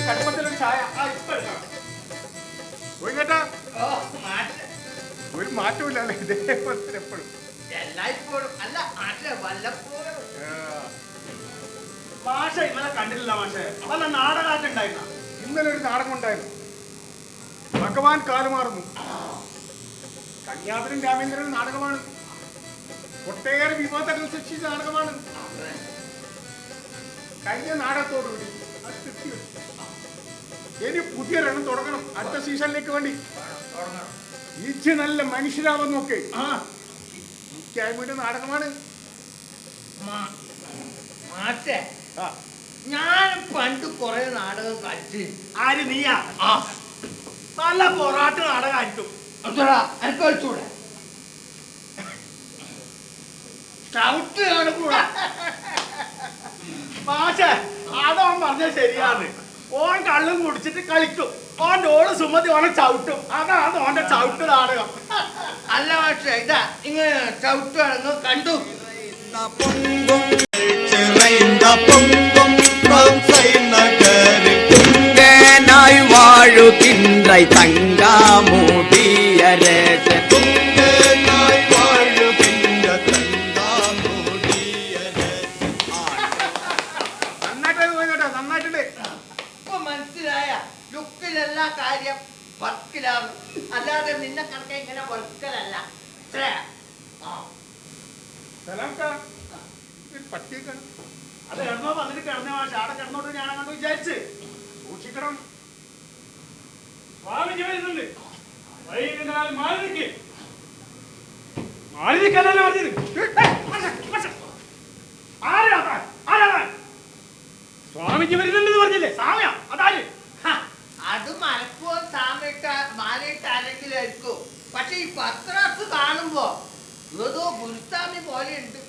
കടുപ്പത്തിലൊരു ചായ ഒരു മാറ്റമില്ല അല്ലേ? ഇതേപോലെ എപ്പോഴും എല്ലായ്പ്പോഴും അല്ല, ആട്ടെ വല്ലപ്പോഴും. മാഷ ഇന്നലെ കണ്ടിട്ടില്ല മാഷെ. വല്ല നാടകാറ്റ് ഉണ്ടായിരുന്ന. ഇന്നലെ ഒരു നാടകം ഉണ്ടായിരുന്നു. ഭഗവാൻ കാലുമാറുന്നു. കന്യാപുരം രാമേന്ദ്രൻ നാടകമാണ്. ഒട്ടേറെ വിവാദങ്ങൾ സൃഷ്ടിച്ച നാടകമാണ്. കഴിഞ്ഞ നാടകത്തോടുകൂടി അത് തൃപ്തിയുണ്ട്. ഇനി പുതിയ രംഗം തുടങ്ങണം അടുത്ത സീസണിലേക്ക് വേണ്ടി. ഈച്ച് നല്ല മനുഷ്യരാവുന്നൊക്കെ മുഖ്യായ്മയുടെ നാടകമാണ്. മാറ്റേ, ഞാൻ പണ്ട് കൊറേ നാടകം കളിച്ച്. ആര് നീയാ? നല്ല പൊറാട്ട് നാടകമായിരിക്കും. എനിക്ക് കളിച്ചൂടെ? ചവിട്ട് കാണൂടാ. മാഷെ, അതോൻ പറഞ്ഞ ശരിയാണ്. ഓൻ കള്ളും കുടിച്ചിട്ട് കളിക്കും. ഓന്റെ ഓള് സുമതി ഓനെ ചവിട്ടും. അതാണ് ഓന്റെ ചവിട്ട് നാടകം. അല്ല പക്ഷേ, ഇതാ ഇങ്ങനെ ചവിട്ട് കാണുന്നു കണ്ടു. തുങ്കനായി വാഴുകിன்ற തങ്കാമൂടിയരേ ഇപ്പൊ മനസ്സിലായ ലുക്കിലെല്ലാ കാര്യം വർക്കിലാണ്, അല്ലാതെ നിന്നെ കണക്ക ഇങ്ങനെ വർക്കലല്ല. പട്ടിയേക്കാണ്. അത് എണ്ണോ വന്നിട്ട് കിടന്ന മാഷെ. ആടെ കിടന്നോട്ട് ഞാൻ അങ്ങോട്ട് വിചാരിച്ച്. സൂക്ഷിക്കണം. സ്വാമിജി വരുന്നുണ്ട്. വൈകുന്നേരം മാലിക്ക് മാലിക്കല്ലല്ലോ പറഞ്ഞത്. സ്വാമിജി വരുന്നുണ്ടെന്ന് പറഞ്ഞില്ലേ? സാമ്യ അതാര്? അത് മലപ്പുറം സാമിട്ട മാലയിട്ട് ആരെങ്കിലും ആയിരിക്കും. പക്ഷെ ഈ പത്രാസ് കാണുമ്പോ ഏതോ ഗുരുസ്വാമി പോലെ ഉണ്ട്.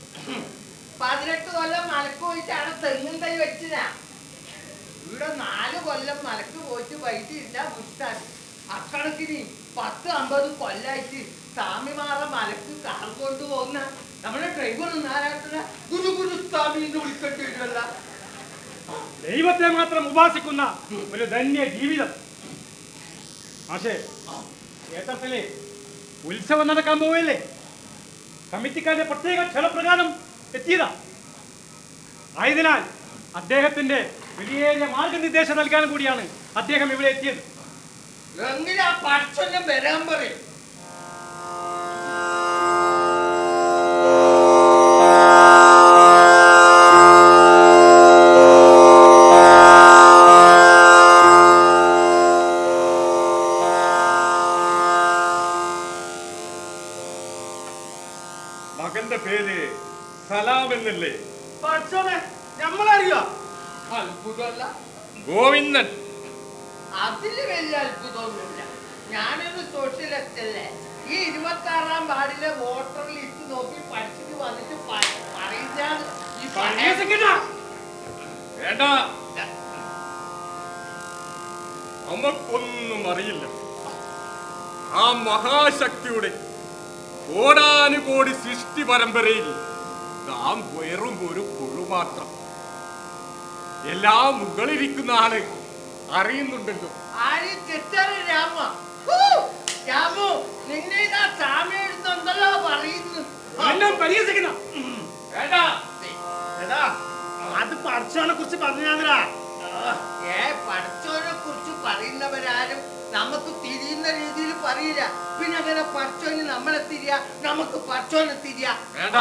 18 കൊല്ലം മലക്ക് പോയിട്ടാണ് തെങ്ങും കൈ വെച്ചിനാ. ഇവിടെ 4 കൊല്ലം മലക്ക് പോയിട്ട് വൈകിട്ടില്ല ഗുരുസ്വാമി. അക്കണക്കിന് 10-50 കൊല്ലായിട്ട് സ്വാമിമാരെ മലക്ക് കാർ കൊണ്ടുപോകുന്ന നമ്മുടെ ഡ്രൈവർ നാരായണ ഗുരുസ്വാമി എന്ന് വിളിക്കേണ്ടി വരുമല്ല. ദൈവത്തെ മാത്രം ഉപാസിക്കുന്ന ഒരു ധന്യ ജീവിതം. പക്ഷേ ക്ഷേത്രത്തിലെ ഉത്സവം നടക്കാൻ പോവല്ലേ? കമ്മിറ്റിക്കാരുടെ പ്രത്യേക ക്ഷണപ്രകാരം എത്തിയതാ. ആയതിനാൽ അദ്ദേഹത്തിന്റെ വലിയ മാർഗനിർദ്ദേശം നൽകാൻ കൂടിയാണ് അദ്ദേഹം ഇവിടെ എത്തിയത്. എങ്കിലും ആ പഠിച്ചൊന്നും വരാൻ പറയും. മകന്റെ പേര് സലാം എന്നല്ലേ? പഠിച്ചോനെ നമ്മളറിയോ? അത്ഭുതമല്ല, ഗോവിന്ദൻ. അതില് വലിയ അത്ഭുതമൊന്നുമില്ല. ഞാനൊരു സോഷ്യലിസ്റ്റ് അല്ലേ. ഈ 26-ാം വാർഡിലെ വോട്ടർ ലിസ്റ്റ് നോക്കി പഠിച്ചിട്ട് വന്നിട്ട് പറയുന്നതാണ് ഈ വേണ്ട, നമുക്കൊന്നും അറിയില്ല. ആ മഹാശക്തിയുടെ കോടാനുകോടി സൃഷ്ടി പരമ്പരയിൽ നാം വെറും ഒരു പുഴു മാത്രം. എല്ലാം മുകളിലിരിക്കുന്ന ആള് അറിയുന്നുണ്ടല്ലോ. ആരും തെറ്റാറ് രാമ. രാമു, നിന്നെ ഇതാ സ്വാമി എടുത്തുണ്ടല്ലോ പറയുന്നു. പരിഹസിക്കുന്ന വേണ്ട, അത് പഠിച്ചോനെ കുറിച്ച് പറഞ്ഞാ. പഠിച്ചോനെ കുറിച്ച് പറയുന്നവരാരും നമുക്ക് തിരിയുന്ന രീതിയിൽ പറയില്ല. പിന്നെ അങ്ങനെ പഠിച്ചോന് നമ്മളെ തിരിയ, നമുക്ക് പഠിച്ചോനെ തിരിയ. വേണ്ട,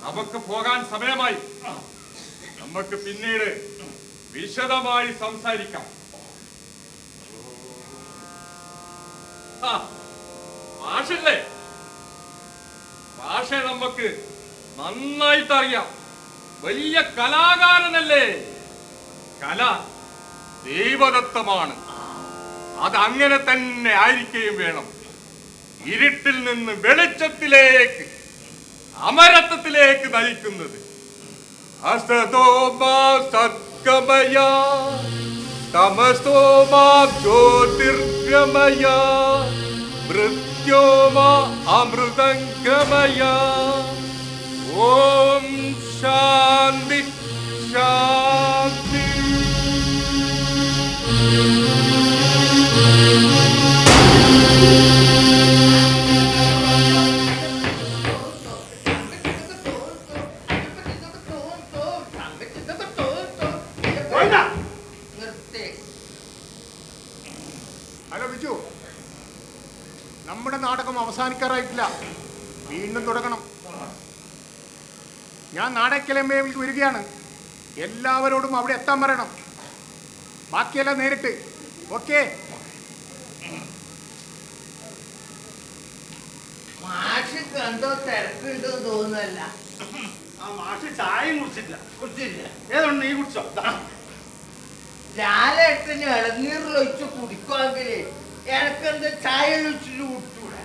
നമുക്ക് പോകാൻ സമയമായി. നമുക്ക് പിന്നീട് വിശദമായി സംസാരിക്കാം. ഭാഷല്ലേ? ഭാഷ നമുക്ക് നന്നായിട്ട് അറിയാം. വലിയ കലാകാരനല്ലേ? കല ദൈവദത്തമാണ്. അതങ്ങനെ തന്നെ ആയിരിക്കുകയും വേണം. ഇരുട്ടിൽ നിന്ന് വെളിച്ചത്തിലേക്ക്, അമരത്വത്തിലേക്ക് നയിക്കുന്നത്. അസതോമാ സദ്ഗമയ, തമസോമാ ജ്യോതിർഗമയ, മൃത്യോമാ അമൃതംഗമയ. ഓം ശാന്തി ശാന്തി. ഹലോ ബിജു, നമ്മുടെ നാടകം അവസാനിക്കാറായിട്ടില്ല. വീണ്ടും തുടങ്ങണം. ഞാൻ നാടകക്കലമ്മയിലേക്ക് വരികയാണ്. എല്ലാവരോടും അവിടെ എത്താൻ പറയണം. ബാക്കിയെല്ലാം നേരിട്ട്. ഓക്കെ? മാഷിക്ക് എന്തോ തിരക്കുണ്ടോ തോന്നുന്നല്ല. ആ മാഷ് ചായയും കുടിച്ചില്ല. ഏതുണ്ട് നീ കുടിച്ചോ? ലാലേട്ടന് ഇളനീറിലൊഴിച്ച് കുടിക്കുമെങ്കിലേ എനക്കെന്ത് ചായ ഒഴിച്ചിട്ട് കുടിച്ചൂടെ?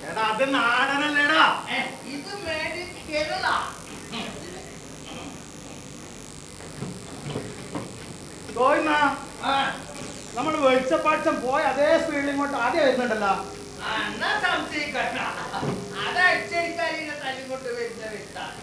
എടാ അത് നാടനല്ലേടാ. ഇത് മേടി കേരള. നമ്മൾ വെളിച്ചപ്പാട്ടം പോയ അതേ സ്പീഡിൽ ഇങ്ങോട്ട് ആദ്യം വരുന്നുണ്ടല്ലോ. എന്നാ സംശയിക്കട്ട, അതടിച്ചടിക്കാരിനെ തല്ലിക്കൊണ്ട് വരുന്ന വ്യക്താണ്.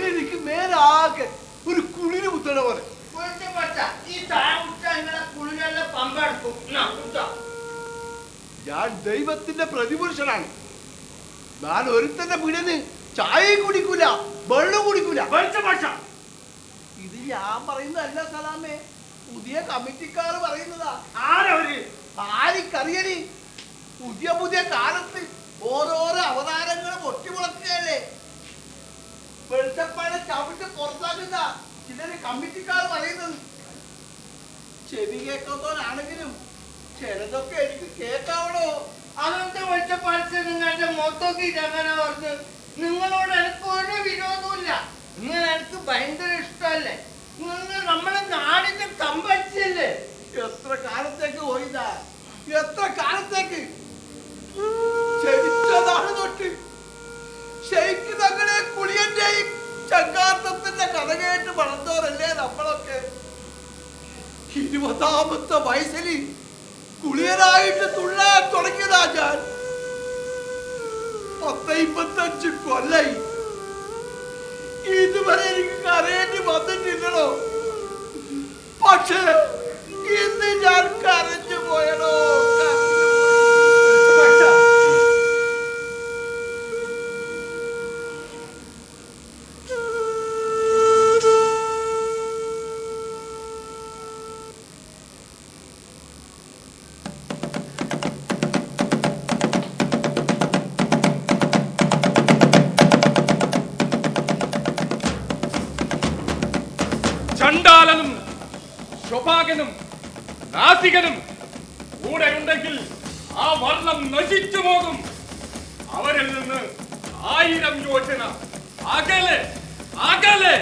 എനിക്ക് മേലാകെ ഒരു കുളിര് കുത്തണ പോലെ. ഈ ചായ കുടിച്ചാ ഇങ്ങനെ കുളിരെല്ലാം പമ്പെടുക്കും. ഞാൻ ദൈവത്തിന്റെ പ്രതിപുരുഷനാണ്. ഞാൻ ഒരുത്തന്റെ പിടിന്ന് ചായയും കുടിക്കൂല, വെള്ളം കുടിക്കൂല. ഇത് ഞാൻ പറയുന്നതല്ല സലാമേ, പുതിയ കമ്മിറ്റിക്കാർ പറയുന്നതാ. ആരവര്? ആരിക്കറിയണി? പുതിയ പുതിയ കാലത്ത് ഓരോരോ അവതാരങ്ങൾ പൊട്ടിമുളക്കുകയല്ലേ. വെളിച്ചപ്പാടെ ചവിട്ട് പുറത്താക്കുന്ന ചിലര് കമ്മിറ്റിക്കാർ പറയുന്നത്. ചെവി കേൾക്കാത്തവനാണെങ്കിലും ചിലതൊക്കെ എനിക്ക് കേൾക്കാവണോ. അതെന്താ വെളിച്ചപ്പാടിച്ച് നിങ്ങളുടെ മൊത്തത്തിൽ അങ്ങനെ പറഞ്ഞു? നിങ്ങളോട് എനിക്ക് ഒരു വിരോധമില്ല. നിങ്ങൾ എനിക്ക് ഭയങ്കര ഇഷ്ടമല്ലേ? നിങ്ങൾ നമ്മളെ നാടിന്റെ കമ്പടിച്ചല്ലേ? എത്ര കാലത്തേക്ക് പോയിതാ, എത്ര കാലത്തേക്ക് ക്ഷണിച്ചതാണ് തൊട്ട് ശൈക്ക് തങ്ങളെ കുളിയന്റെയും ചങ്കാത്തത്തിന്റെ കഥ കേട്ട് വളർന്നവരല്ലേ നമ്മളൊക്കെ. 20ാമത്തെ വയസ്സിൽ കുളിയനായിട്ട് തുള്ളാൻ തുടങ്ങിയതാ ഞാൻ. 10-25 കൊല്ലായി. ഇതുവരെ എനിക്ക് കരയേണ്ടി വന്നിട്ടില്ലടോ. പക്ഷേ ഇന്ന് ഞാൻ കരഞ്ഞു പോയടോ. ചണ്ടാലനും ശോഭാകനും നാസികനും കൂടെ ഉണ്ടെങ്കിൽ ആ വർണ്ണം നശിച്ചു പോകും. അവരിൽ നിന്ന് 1000 യോജന അകലെ അകലെ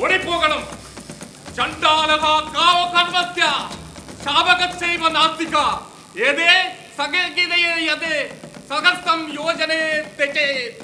ഓടിപ്പോകണം. ചണ്ടാലക കാവ കർമ്മസ്യ ശാപകച്ചൈവ നാസ്തിക ഏതേ സകേകിതയേ യതേ സഹസ്രം യോജനേ തെജേത്.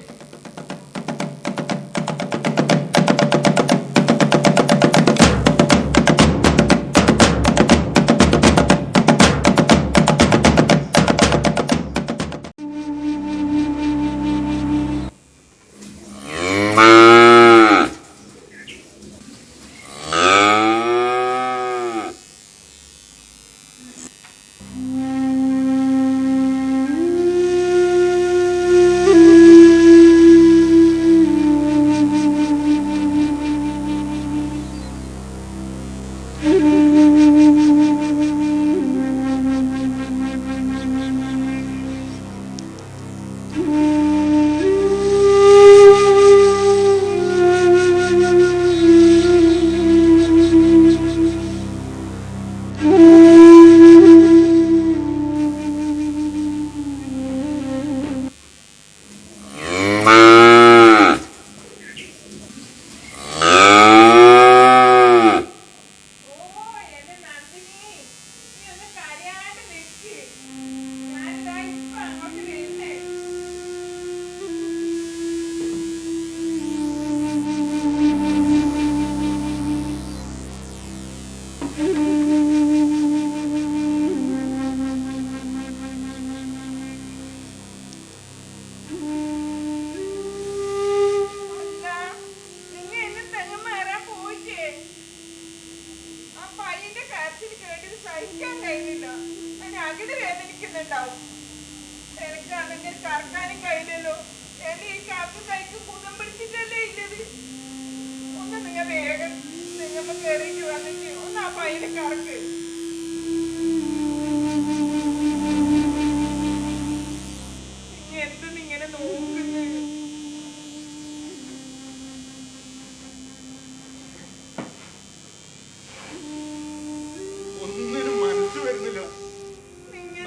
ഒന്നിനും മനസ്സ് വരുന്നില്ല.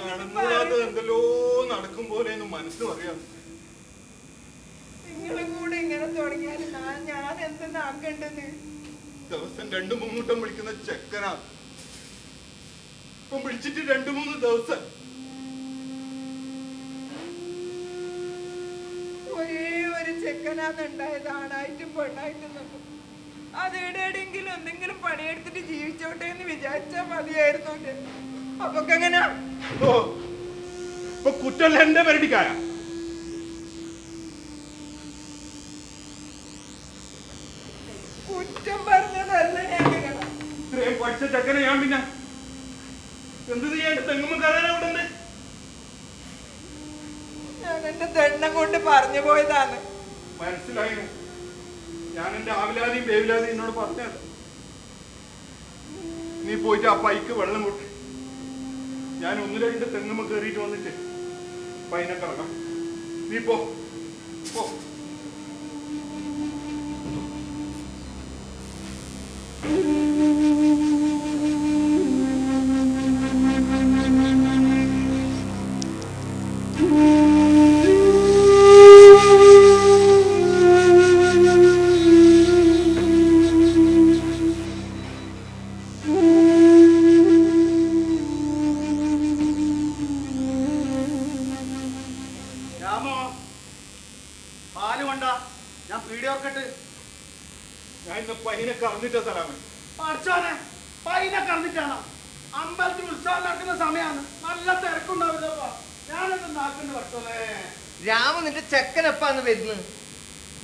നടന്നുകൂടാതെ എന്തെല്ലോ നടക്കും പോലെ മനസ്സ് പറയാം. നിങ്ങളും കൂടെ ഇങ്ങനെ തുടങ്ങിയാൽ ഞാൻ എന്തെന്നാക്കേണ്ടത്? ദിവസം 2-3 വട്ടം വിളിക്കുന്ന ചെക്കനാ. ഇപ്പം വിളിച്ചിട്ട് 2-3 ദിവസം. ഒരേ ഒരു ചെക്കനാന്നുണ്ടായത്, ആണായിട്ടും പെണ്ണായിട്ടും നോക്കും. അതെവിടെയെങ്കിലും എന്തെങ്കിലും പണിയെടുത്തിട്ട് ജീവിച്ചോട്ടെ എന്ന് വിചാരിച്ചാ മതിയായിരുന്നു. അപ്പൊ എങ്ങനാ കുറ്റം എന്റെ പരിടിക്കായ? കുറ്റം പറഞ്ഞതല്ല ഞാൻ. ഇത്രയും പഠിച്ച ചെക്കനെ ഞാൻ പിന്നെ എന്ത് ചെയ്യാണ്ട് തെങ്ങുമ്പോ കയറാനവിടെ? ഞാൻ എന്റെ ദണ്ണം കൊണ്ട് പറഞ്ഞു പോയതാണ്. മനസ്സിലായിരുന്നു. ഞാൻ എന്റെ ആവിലാതിയും ബേവിലാതിയും എന്നോട് പറഞ്ഞത്. നീ പോയിട്ട് ആ പൈക്ക് വെള്ളം കൊടുക്കും. ഞാൻ 1-2 തെങ്ങുമ്പോ കയറിയിട്ട് വന്നിട്ട് പൈനൊക്കെ ഇറങ്ങാം. നീ പോ. ഞാൻ ഇന്ന് പൈനെ കറന്നിട്ട സ്ഥലമാണ്. പഠിച്ചോനെ പൈനെ കറന്നിട്ടാണ്. അമ്പലത്തിൽ ഉത്സവം നടക്കുന്ന സമയമാണ്. നല്ല തിരക്കുണ്ടാവില്ലപ്പോ. ഞാനൊന്ന് നാക്കിണ്ട് പഠിച്ചോനെ. രാമ നിന്റെ ചെക്കനപ്പാന്ന് വരുന്നത്.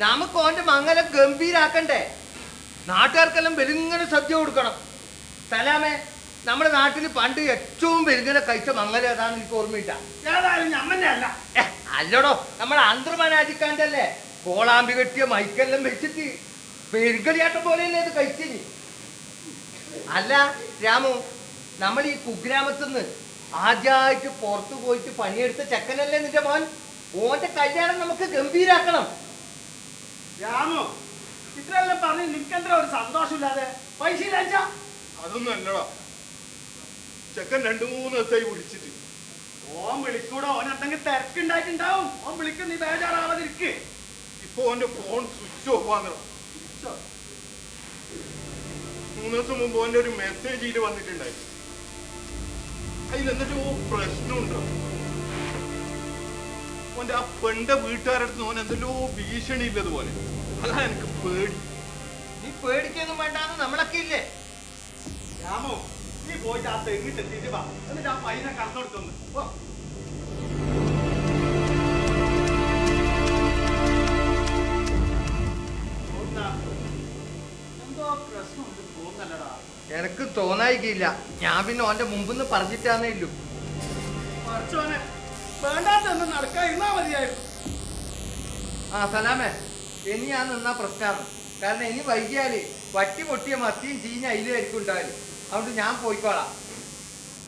നമുക്ക് ഓന്റെ മംഗലം ഗംഭീരാക്കണ്ടേ? നാട്ടുകാർക്കെല്ലാം വെലുങ്ങനെ സദ്യ കൊടുക്കണം. സലാമേ, നമ്മുടെ നാട്ടിൽ പണ്ട് ഏറ്റവും വലുങ്ങനെ കഴിച്ച മംഗലം ഏതാണെന്ന് എനിക്ക് ഓർമ്മയില്ല. ഏതായാലും ഞമ്മന്റെ അല്ല. അല്ലടോ, നമ്മുടെ ആന്ധ്രമനാജിക്കാൻ്റെ അല്ലേ, കോളാമ്പി കെട്ടിയ മൈക്കെല്ലാം വെച്ചിട്ട് പെരുങ്കളിയാട്ടം പോലെയല്ലേ ഇത് കഴിച്ചിനി. അല്ല രാമു, നമ്മൾ ഈ കുഗ്രാമത്തിൽ നിന്ന് ആദ്യമായിട്ട് പുറത്തു പോയിട്ട് പണിയെടുത്ത ചെക്കനല്ലേ നിന്റെ മോൻ? ഓന്റെ കല്യാണം നമുക്ക് ഗംഭീരാക്കണം. രാമു, ഇത്രയെല്ലാം പറഞ്ഞ് നിനക്കെന്താ ഒരു സന്തോഷമില്ലാതെ? പൈസ ഇല്ലാച്ചാ? അതൊന്നും അല്ലടാ, ചെക്കൻ 2-3 ദിവസമായി വിളിച്ചിട്ട്. ഓൻ വിളിക്കൂടോ, ഓൻ എന്തെങ്കിലും തിരക്കുണ്ടായിട്ടുണ്ടാവും. ഓൻ വിളിക്കും, നീ ബേജാറാവാതിരിക്ക്. ഇപ്പൊ ഓന്റെ ഫോൺ സ്വിച്ച് ഓഫ് ആണോ. 3 ദിവസം മുമ്പ് ഓന്റെ ഒരു മെസ്സേജ് ഇതിൽ വന്നിട്ടുണ്ടായി. അതിലെന്നിട്ടോ പ്രശ്നമുണ്ടോ? ഓന്റെ ആ പെണ്ടെ വീട്ടുകാരടുത്ത് ഓൻ എന്തെല്ലോ ഭീഷണി ഇല്ലതുപോലെ. അതാ എനിക്ക് പേടി. നീ പേടിക്കൊന്നും വേണ്ടാന്ന് നമ്മളൊക്കെ ഇല്ലേ? രാമു, നീ പോയിട്ട് ആ തെങ്ങിട്ട് എത്തിയിട്ട് വാ. എന്നിട്ട് ആ പൈസ കറന്നെടുത്തൊന്ന്. എന്തോ പ്രശ്നമുണ്ട് തോന്നല്ലടാ. എനക്ക് തോന്നായിക്കില്ല. ഞാൻ പിന്നെ ഓന്റെ മുമ്പെന്ന് പറഞ്ഞിട്ടാന്നേ ഇല്ലു. പഠിച്ചോനെ, വേണ്ടാത്തൊന്നും നടക്കാതിരുന്നാ മതിയായിരുന്നു. ആ സലാമേ, ഇനി ഞാൻ നിന്നാ പ്രശ്നമാണ്. കാരണം ഇനി വൈകിയാല് വട്ടി പൊട്ടിയ മത്തിയും ചീഞ്ഞ അയിലായിരിക്കും ഉണ്ടാവില്ല. അതുകൊണ്ട് ഞാൻ പോയിക്കോളാം.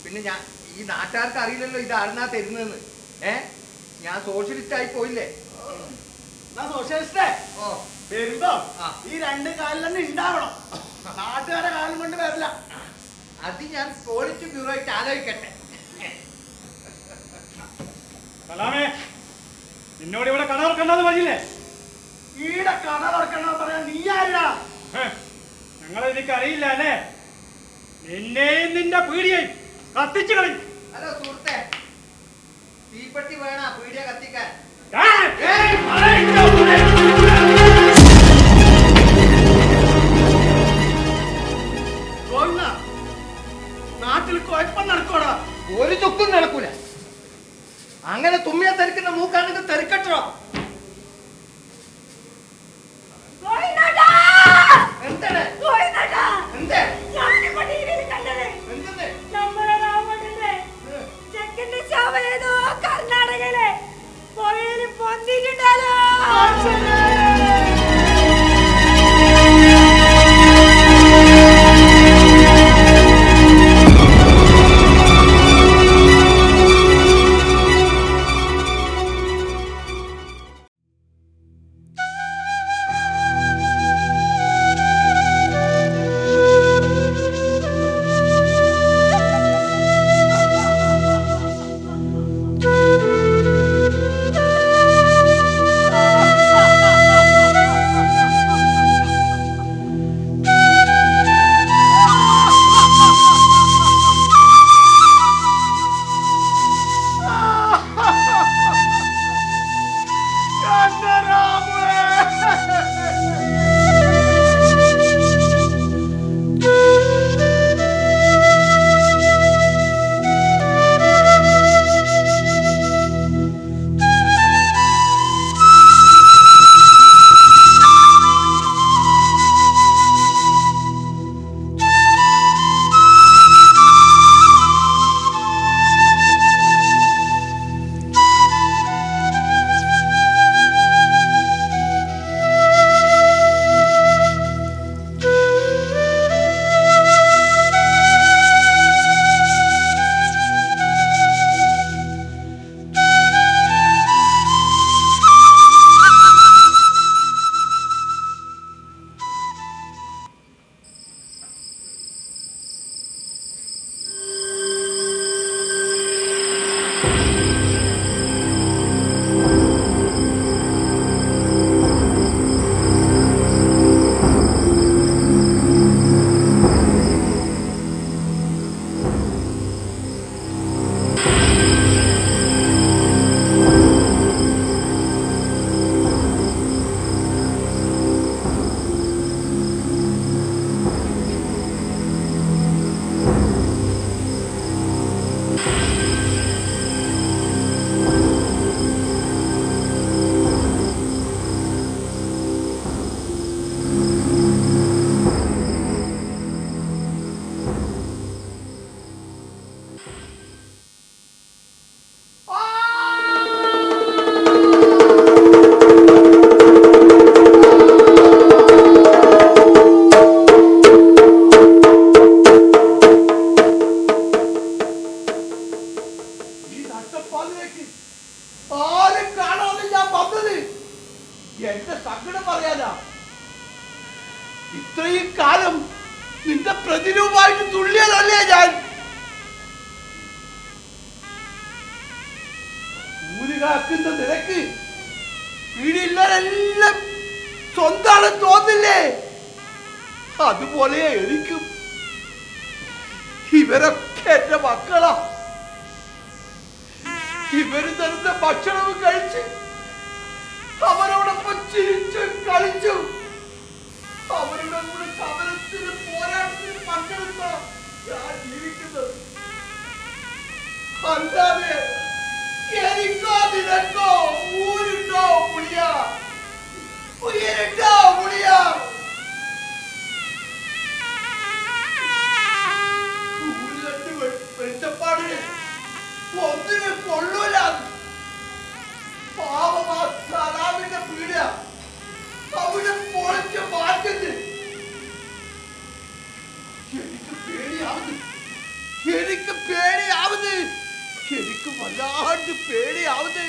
പിന്നെ ഞാൻ ഈ നാട്ടുകാർക്ക് അറിയില്ലല്ലോ ഇത് ആരുന്നാ തരുന്നതെന്ന്. ഞാൻ സോഷ്യലിസ്റ്റ് ആയി പോയില്ലേ? എന്നാ സോഷ്യലിസ്റ്റേ, ഓ വരുമ്പോ ആ. ഈ 2 കാലിൽ തന്നെ ഉണ്ടാവണം. നാട്ടുകാരെ കാലം കൊണ്ട് വരില്ല. അത് ഞാൻ പോളിറ്റ് ബ്യൂറോ ആയിട്ട് ആലോചിക്കട്ടെ. സലാമേ, നിന്നോട് ഇവിടെ കട തുറക്കണ്ടെന്ന് പറഞ്ഞില്ലേ? ഈടെ കട തുറക്കണ്ടെന്ന് പറയാൻ നീ ആരാ? ഞങ്ങളെനിക്ക് അറിയില്ല അല്ലേ? നിന്നെയും നിന്റെ പീടിയെയും കത്തിച്ചു കളി. ഹലോ സുഹൃത്തെ, തീപ്പെട്ടി വേണ പീടിയ കത്തിക്കാൻ? നാട്ടിൽ കുഴപ്പം നടക്കോടാ. ഒരു ചുക്കും നടക്കൂല. അങ്ങനെ തുമ്മിയ തെറിക്കുന്ന മൂക്കാണെങ്കിൽ തെറിക്കട്ടോ. എന്താണ് എന്തേ എന്തെന്ന്? ചെക്കന്റെ ശവം ഏതോ കർണാടകയിലെ പുഴയിൽ പൊന്തിയിട്ടുണ്ടല്ലോ. പ്രതിരൂപമായിട്ട് തുള്ളിയതല്ലേ ഞാൻ. ഊര് കാക്കുന്ന നിനക്ക് വീടില്ലാരെല്ലാം സ്വന്തമാണെന്ന് തോന്നില്ലേ? അതുപോലെ എനിക്കും. ഇവരൊക്കെ എന്റെ മക്കളാ. ഇവര് തരുന്ന ഭക്ഷണവും കഴിച്ച് അവരോടൊപ്പം ചിരിച്ചു കളിച്ചു അവരുടെ കൂടെ സമരത്തിന് പോരാട്ടത്തിന് പങ്കെടുത്ത ഞാൻ ജീവിക്കുന്നത്. അല്ലാതെ എനിക്കോ നിനക്കോ ഊരുണ്ടോ പുളിയ, ഉയരുണ്ടോ പുളിയ? വെളിച്ചപ്പാട് ഒന്നിനും കൊള്ളൂല. പാവമാ സലാമിന്റെ പീഡ അവിടെ പൊളിച്ച് മാറ്റുന്നു. എനിക്ക് പേടിയാവുന്നു, എനിക്ക് പേടിയാവുന്നു, എനിക്ക് വല്ലാണ്ട് പേടിയാവുന്നു.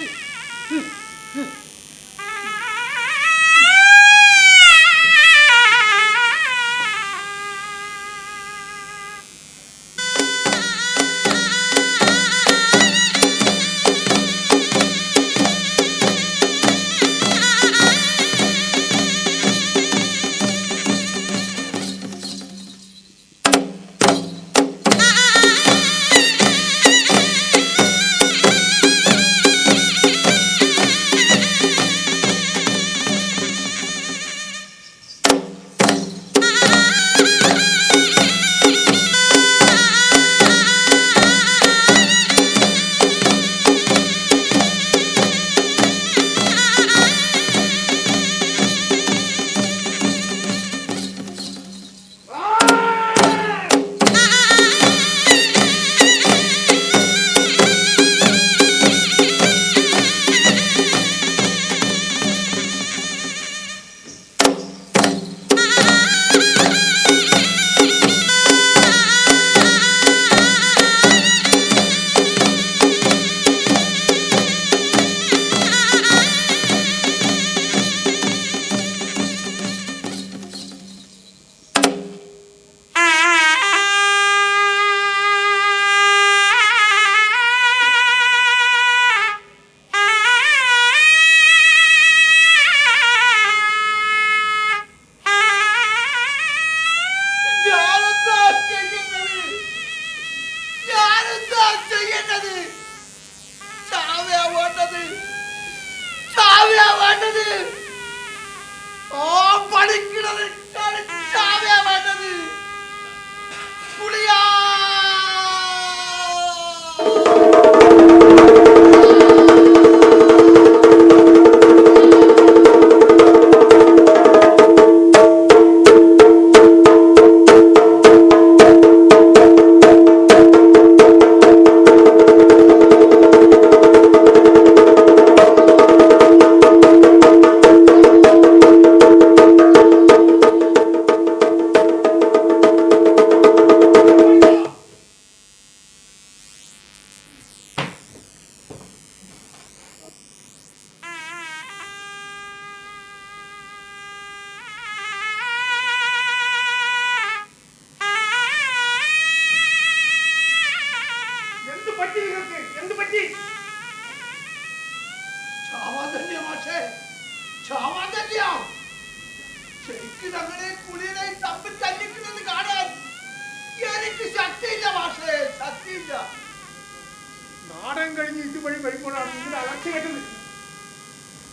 നാടകം കഴിഞ്ഞ് ഇതുവഴി വരുമ്പോഴാണ് നിങ്ങളുടെ അലർച്ച കേട്ടത്.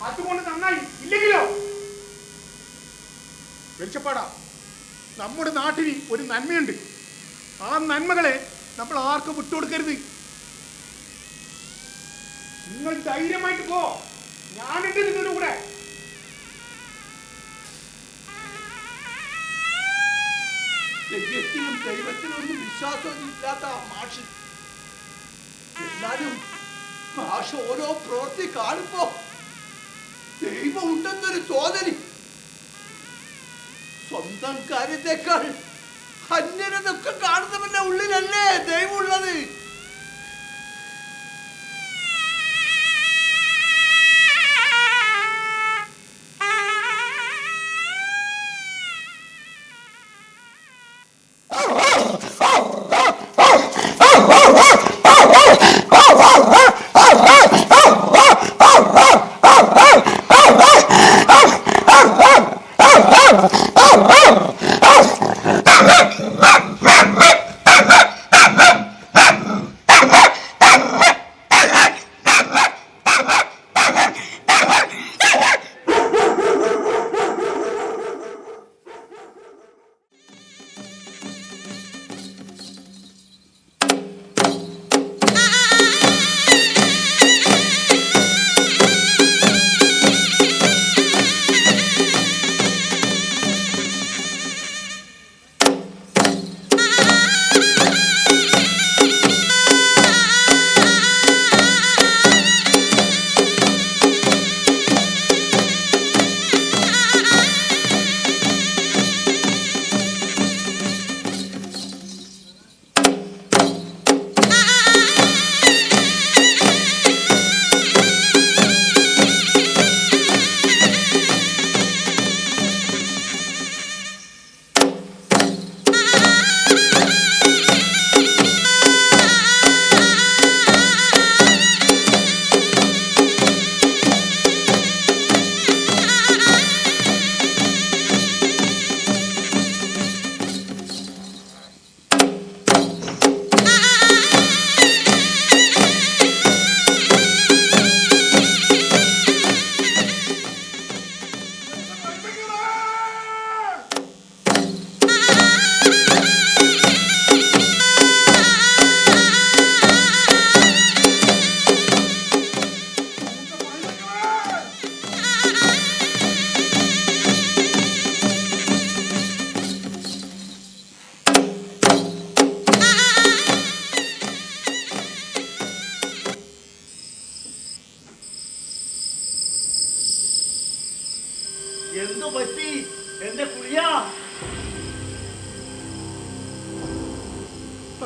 അതുകൊണ്ട് നന്നായി, ഇല്ലെങ്കിലോ? വെളിച്ചപ്പാടാ, നമ്മുടെ നാട്ടിൽ ഒരു നന്മയുണ്ട്. ആ നന്മകളെ നമ്മൾ ആർക്കും വിട്ടുകൊടുക്കരുത്. നിങ്ങൾ ധൈര്യമായിട്ട് പോ, ഞാനുണ്ട് നിങ്ങളുടെ കൂടെ. ദൈവത്തിനൊന്നും വിശ്വാസമൊന്നും ഇല്ലാത്ത ആ മാഷ്, എന്നാലും മാഷ് ഓരോ പ്രവൃത്തി കാണുമ്പോ ദൈവം ഉണ്ടെന്നൊരു തോന്നല്. സ്വന്തം കാര്യത്തെക്കാൾ അന്യനതൊക്കെ കാണുന്നവന്റെ ഉള്ളിലല്ലേ ദൈവമുള്ളത്. ആ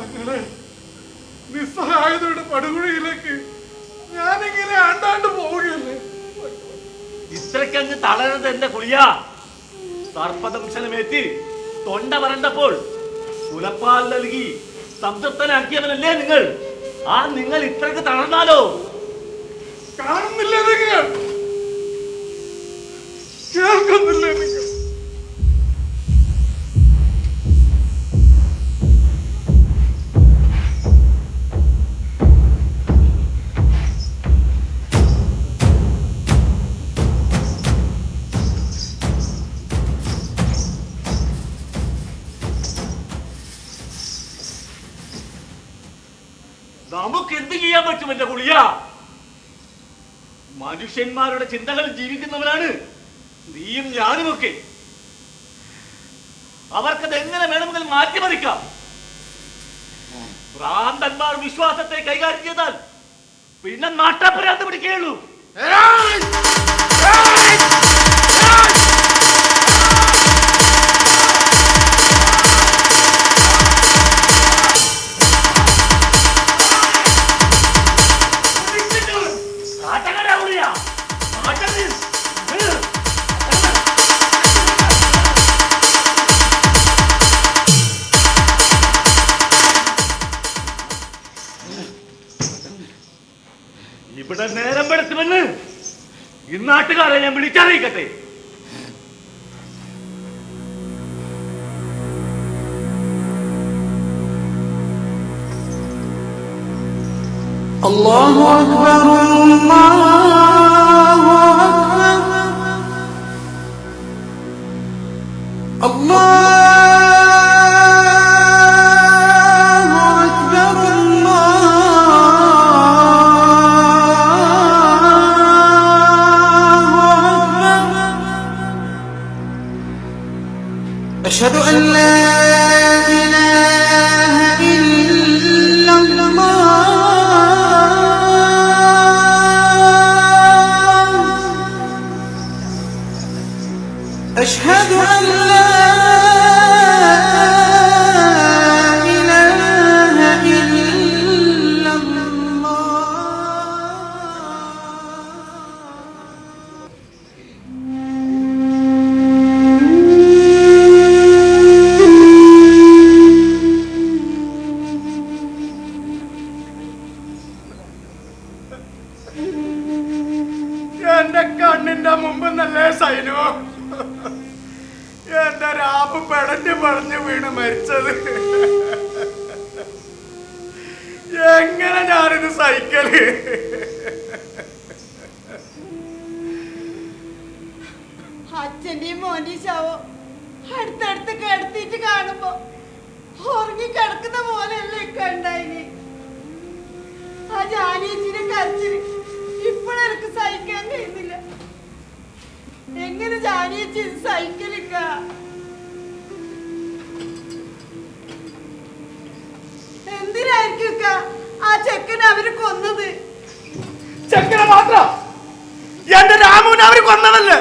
തങ്ങളെ, നിസ്സഹായതയുടെ പടുകുഴിയിലേക്ക് ഞാനിങ്ങനെ ആണ്ടാണ്ട് പോവുകയല്ലേ. ഇത്രക്കങ്ങ് തളരുന്നത് എന്റെ പുളിയ. സർപ്പദംശനമേറ്റ് തൊണ്ട വരണ്ടപ്പോൾ പുലപ്പാൽ നൽകി സംതൃപ്തനാക്കിയവനല്ലേ നിങ്ങൾ. ആ നിങ്ങൾ ഇത്രക്ക് തളർന്നാലോ? കാണുന്നില്ലേ നിങ്ങൾ? കേൾക്കുന്നില്ലേ നിങ്ങൾ? നമുക്ക് എന്ത് ചെയ്യാൻ പറ്റും എന്റെ പുളിയ? മനുഷ്യന്മാരുടെ ചിന്തകൾ ജീവിക്കുന്നവരാണ് നീയും ഞാനുമൊക്കെ. അവർക്കത് എങ്ങനെ വേണമെങ്കിൽ മാറ്റിമറിക്കാം. ഭ്രാന്തന്മാർ വിശ്വാസത്തെ കൈകാര്യം ചെയ്താൽ പിന്നെ നാട്ടാപരാന്ത് പിടിക്കുകയുള്ളൂ. ഇവിടെ നേരം പെടുത്തുമെന്ന് ഇന്നാട്ടുകാരെ ഞാൻ വിളിച്ചറിയിക്കട്ടെ. അല്ലാഹു അക്ബർ, അല്ലാഹു അക്ബർ, അല്ലാഹു أشهد أن لا إله إلا الله أشهد أن لا إله إلا الله എന്റെ കണ്ണിന്റെ മുമ്പ് നല്ലേ സൈനു, എന്റെ രാപ്പ് പെടഞ്ഞു പടഞ്ഞു വീണ് മരിച്ചത്. എങ്ങനെ ഞാനിത് സഹിക്കല്? അച്ഛന്റെയും മോന്റെയും ശവം അടുത്തടുത്ത് കിടത്തിയിട്ട് കാണുമ്പോ ഉറങ്ങി കിടക്കുന്ന പോലെയല്ലേ കണ്ടായിന്. ആ ജാനിയച്ചിനെ കരച്ചില് ഇപ്പോഴെനിക്ക് സഹിക്കാൻ കഴിയുന്നില്ല. എങ്ങനെ ജാനിയച്ചി സഹിക്കലിക്ക? എന്തിനായിരിക്കും ആ ചെക്കനെ അവര് കൊന്നത്? ചെക്കനെ മാത്രം എന്റെ രാമുവിനെ അവര് കൊന്നതല്ലേ?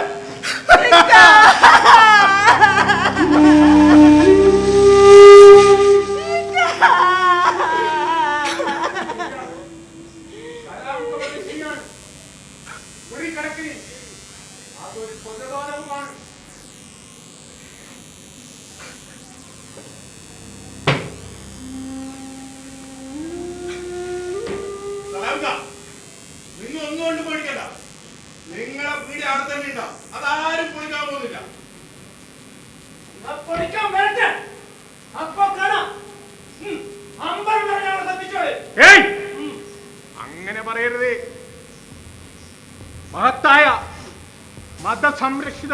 നിങ്ങൾ ഒന്നുകൊണ്ട് പേടിക്കണ്ട. നിങ്ങളെ പീടി അവിടെ തന്നെ ഉണ്ടാവും. അതാരും പൊളിക്കാൻ പോകുന്നില്ല. പൊളിക്കാൻ വരട്ടെ, അപ്പൊ കാണാം. അങ്ങനെ പറയരുത്. മഹത്തായ മതസംരക്ഷിത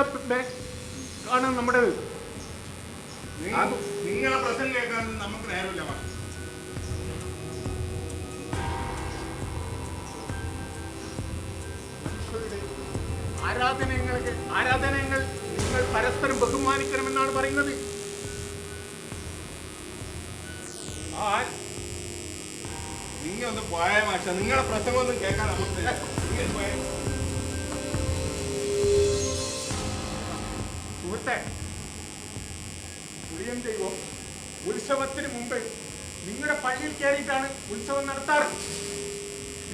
ആണ് നമ്മുടേത്. നിങ്ങളെ പ്രസംഗം കേൾക്കാൻ നമുക്ക് നേരമില്ല. ആരാധനകൾ നിങ്ങൾ പരസ്പരം ബഹുമാനിക്കണമെന്നാണ് പറയുന്നത്. നിങ്ങൾ ഒന്ന് പോയ മാഷ, നിങ്ങളെ പ്രസംഗം ഒന്നും കേൾക്കാൻ നമുക്ക്. സുഹൃത്തെ, പുളിയൻ ദൈവം ഉത്സവത്തിന് മുമ്പ് നിങ്ങളുടെ പള്ളിയിൽ കയറിയിട്ടാണ് ഉത്സവം നടത്താറ്.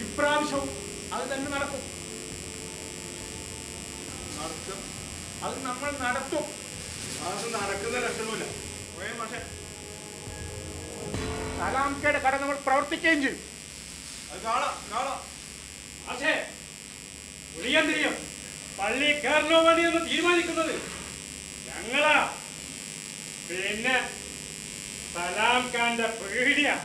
ഇപ്രാവശ്യവും അത് തന്നെ നടക്കും. അത് നമ്മൾ നടത്തും. അത് നടക്കുന്ന ലക്ഷണമില്ല. പക്ഷേ സലാംക്കയുടെ കട നമ്മൾ പ്രവർത്തിക്കുകയും ചെയ്യും. അത് കാണാം. പക്ഷേ ഒളിയന്ത്രിയും പള്ളി കയറണോ മതിയെന്ന് തീരുമാനിക്കുന്നത് ഞങ്ങളാ. പിന്നെ സലാം ഖാന്റെ പേടിയാ.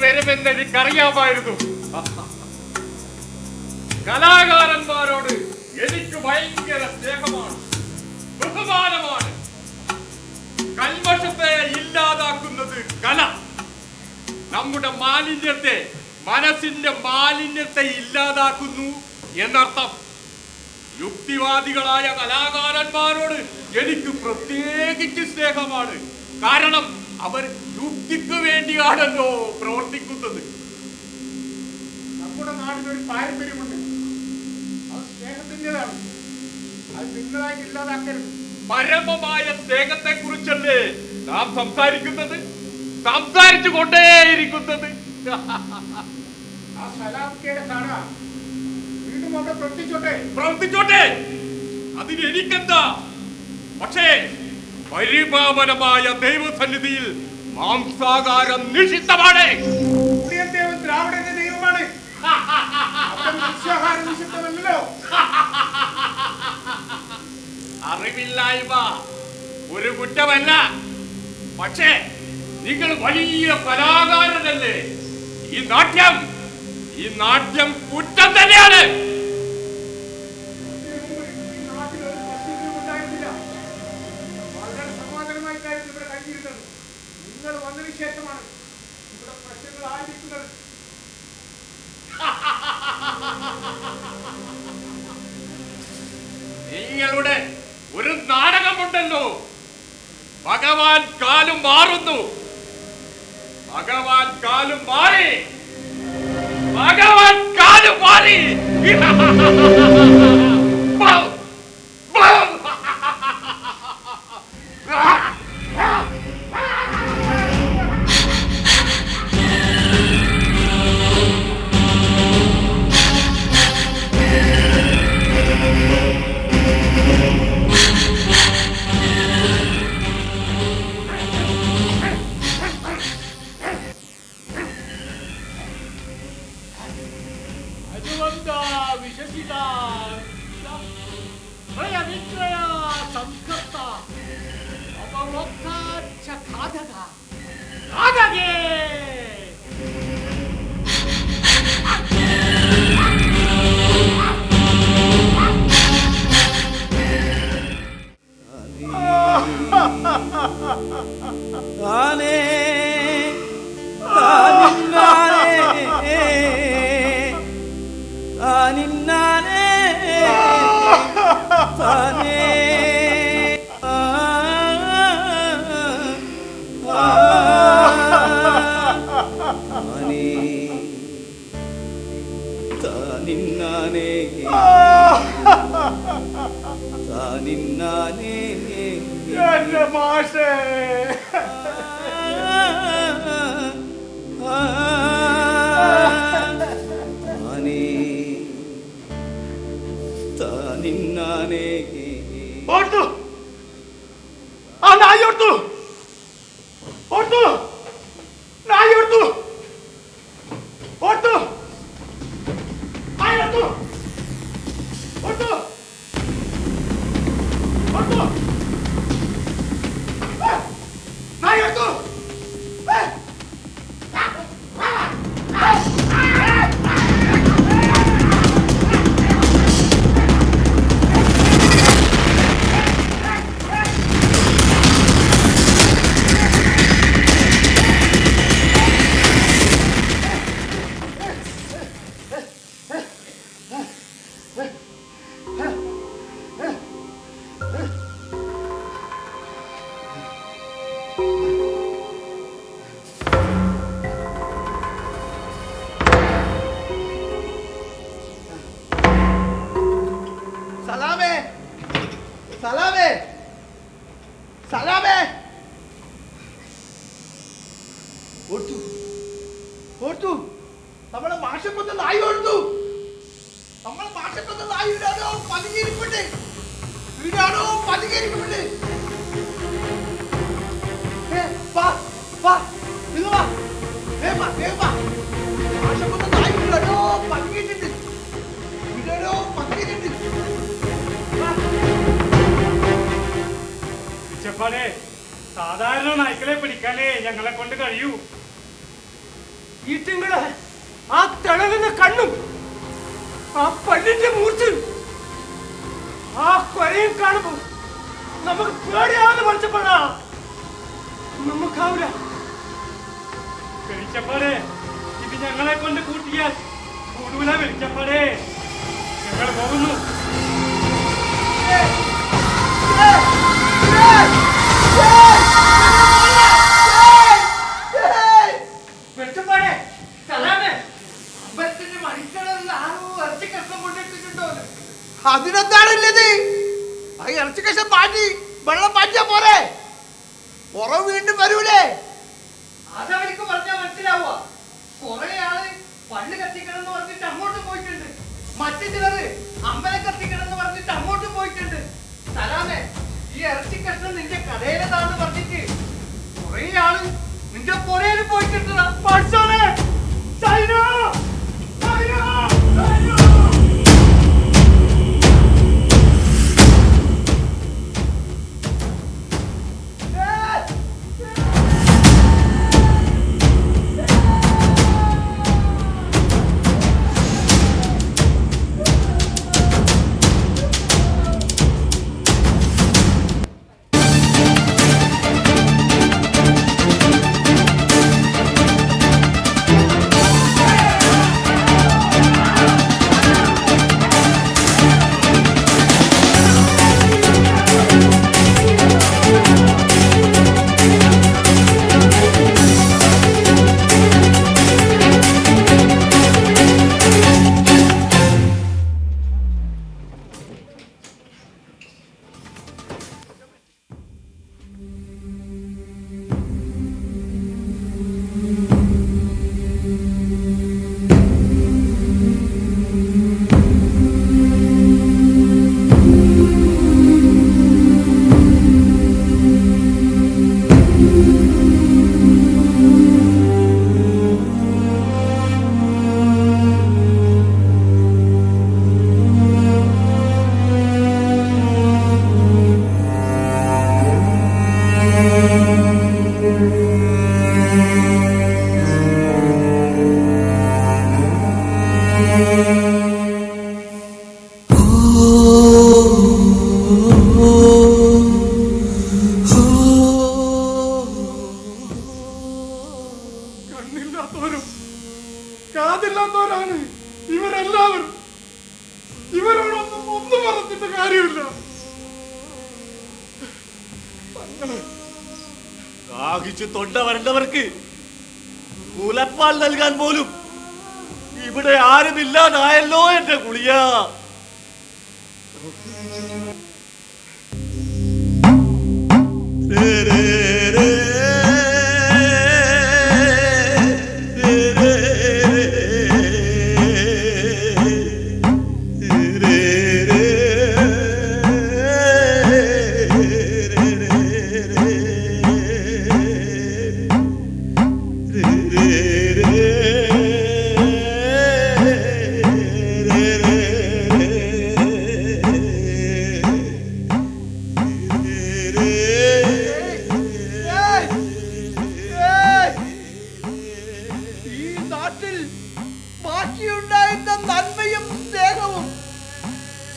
വരുമെന്ന് എനിക്കറിയാമായിരുന്നു. കലാകാരന്മാരോട് എനിക്ക് ഭയങ്കര സ്നേഹമാണ്, ബഹുമാനമാണ്. കൽമഷത്തെ ഇല്ലാതാക്കുന്നത് കല. നമ്മുടെ മാലിന്യത്തെ, മനസ്സിന്റെ മാലിന്യത്തെ ഇല്ലാതാക്കുന്നു എന്നർത്ഥം. യുക്തിവാദികളായ കലാകാരന്മാരോട് എനിക്ക് പ്രത്യേകിച്ച് സ്നേഹമാണ്. കാരണം അവർ യുക്തിക്ക് വേണ്ടിയാണല്ലോ പ്രവർത്തിക്കുന്നത്. നമ്മുടെ നാടിനൊരു പാരമ്പര്യമുണ്ട്, അത് സ്നേഹത്തിൻ്റെതാണ്. അത് നിങ്ങളായിട്ട് ഇല്ലാതാക്കരുത്. പരമമായ സ്നേഹത്തെ കുറിച്ചല്ലേ നാം സംസാരിക്കുന്നത്, സംസാരിച്ചു കൊണ്ടേയിരിക്കുന്നത്. ആ സലാംക്കയുടെ കട വീണ്ടും അവിടെ പ്രവർത്തിച്ചോട്ടെ, അതിന് എനിക്കെന്താ. പക്ഷേ പരിപാവനമായ ദൈവസന്നിധിയിൽ മാംസാകാരം നിഷിദ്ധമാണ്. ദേവൻ ദ്രാവിഡന്റെ ദൈവമാണ്, നിഷിദ്ധമല്ലോ. അറിവില്ലായ്മ ഒരു കുറ്റമല്ല. പക്ഷേ നിങ്ങൾ വലിയ കലാകാരനല്ലേ. ഈ നാട്യം കുറ്റം തന്നെയാണ്. വളരെ സമാധാനമായി കാര്യം ഇവിടെ കഴിഞ്ഞിരുന്നത്. നിങ്ങൾ വന്നതിന് ശേഷമാണ് ഇവിടെ പ്രശ്നങ്ങൾ ആരംഭിക്കുന്നത്. നിങ്ങളുടെ ഒരു നാടകമുണ്ടല്ലോ. ഭഗവാൻ കാലും മാറുന്നു. ഭഗവാൻ കാലും മാറി. ഭഗവാൻ കാലും മാറി. താനേ താനിന്നാനേ താനിന്നാനേ താനേ താനിന്നാനേ താനിന്നാനേ എന്റെ മാഷേ ഓർത്തു ആ നായി ഓർത്തു ഓർത്തു നായി ഓർത്തു ഓർത്തു നായി ഓർത്തു ഓർത്തു ഓർത്തു നായി ഓർത്തു സലാമേ സലാമേ സലാമേ ഓർത്തു ഓർത്തു നമ്മളെ മാഷക്കൊന്ന് നായി ഓർത്തു നമ്മളെ മാഷക്കൊന്ന് നായി വീടാണോ പതുങ്ങിയിരിപ്പുണ്ട് വീടാണോ പതുങ്ങിയിരിപ്പുണ്ട് വാ വാ നിങ്ങൾ വാ വേഗം വാ മാഷക്കൊന്ന് നായി വീടാണോ പതുങ്ങിയിട്ടുണ്ട് വീടാണോ പതുങ്ങിയിട്ടുണ്ട് പിച്ചപ്പാടെ സാധാരണ നായ്ക്കളെ പിടിക്കാനേ ഞങ്ങളെ കൊണ്ട് കഴിയൂ. ഈറ്റിങ്ങള് ആ തിളങ്ങുന്ന കണ്ണും ആ പല്ലിന്റെ മൂർച്ചയും ആ കൊരയും കാണുമ്പോ നമുക്ക് പേടിയാവുന്ന പഠിച്ചപ്പാടാ. നമുക്കാവില്ല വെളിച്ചപ്പാടെ. ഇത് ഞങ്ങളെ കൊണ്ട് കൂട്ടിയാൽ കൂടൂല വെളിച്ചപ്പാടെ. ഞങ്ങൾ പോകുന്നു. വെളിച്ചപ്പാടെ സലാമേ അമ്പലത്തിന്റെ മണിക്കടലിൽ ആരോ ഇറച്ചി കഷ്ണം കൊണ്ടിട്ടിട്ടുണ്ടോ? അതിനെന്താണുള്ളത്? ആ ഇറച്ചി കഷ്ണം മാറ്റി വെള്ളം മാറ്റിയാ പോരെ, പുറം വീണ്ടും വരൂലേ? അതവർക്ക് പറഞ്ഞാൽ മനസ്സിലാവുക. കുറെ ആള് പള്ളി കത്തിക്കണം എന്ന് പറഞ്ഞിട്ട് അങ്ങോട്ട് പോയിട്ടുണ്ട്. മറ്റു ചിലര് അമ്പലം കത്തിക്കണം എന്ന് പറഞ്ഞിട്ട് അങ്ങോട്ട് പോയിട്ടുണ്ട്. സലാമേ ഈ ഇറച്ചി കഷ്ണം നിന്റെ കടയിലതാന്ന് പറഞ്ഞിട്ട് കുറെ ആള് നിന്റെ പുറയിൽ പോയിട്ടുണ്ട്. പഠിച്ചോനെ ചൈന ചൈന ചൈന ദാഹിച്ച് തൊണ്ട വരണ്ടവർക്ക് മുലപ്പാൽ നൽകാൻ പോലും ഇവിടെ ആരുമില്ലാതായല്ലോ എന്റെ ഗുളിയ.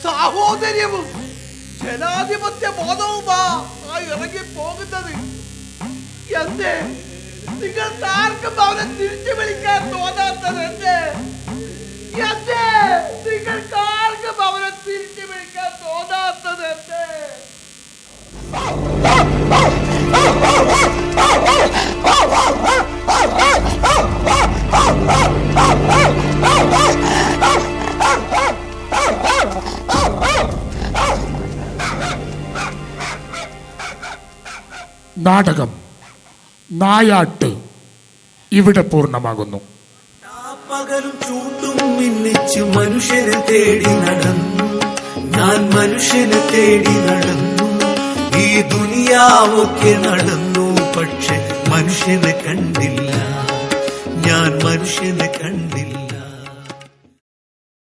സാഹോദര്യവും ജനാധിപത്യ ബോധവുമാ ഇറങ്ങി പോകുന്നത്. എന്തേ നിങ്ങൾക്ക് ആർക്കും അവനെ തിരിച്ചു വിളിക്കാൻ തോന്നാത്തത്? എന്തേ നിങ്ങൾക്ക് ആർക്കും അവനെ തിരിച്ചു വിളിക്കാൻ തോന്നാത്തത്? നാടകം നായാട്ട് ഇവിടെ പൂർണ്ണമാകുന്നു. പകലും ചൂട്ടും മിന്നിച്ചു മനുഷ്യനെ തേടി നടന്നു ഞാൻ, മനുഷ്യനെ തേടി നടന്നു. ഈ ദുനിയാവൊക്കെ നടന്നു, പക്ഷെ മനുഷ്യനെ കണ്ടില്ല ഞാൻ, മനുഷ്യനെ കണ്ടില്ല.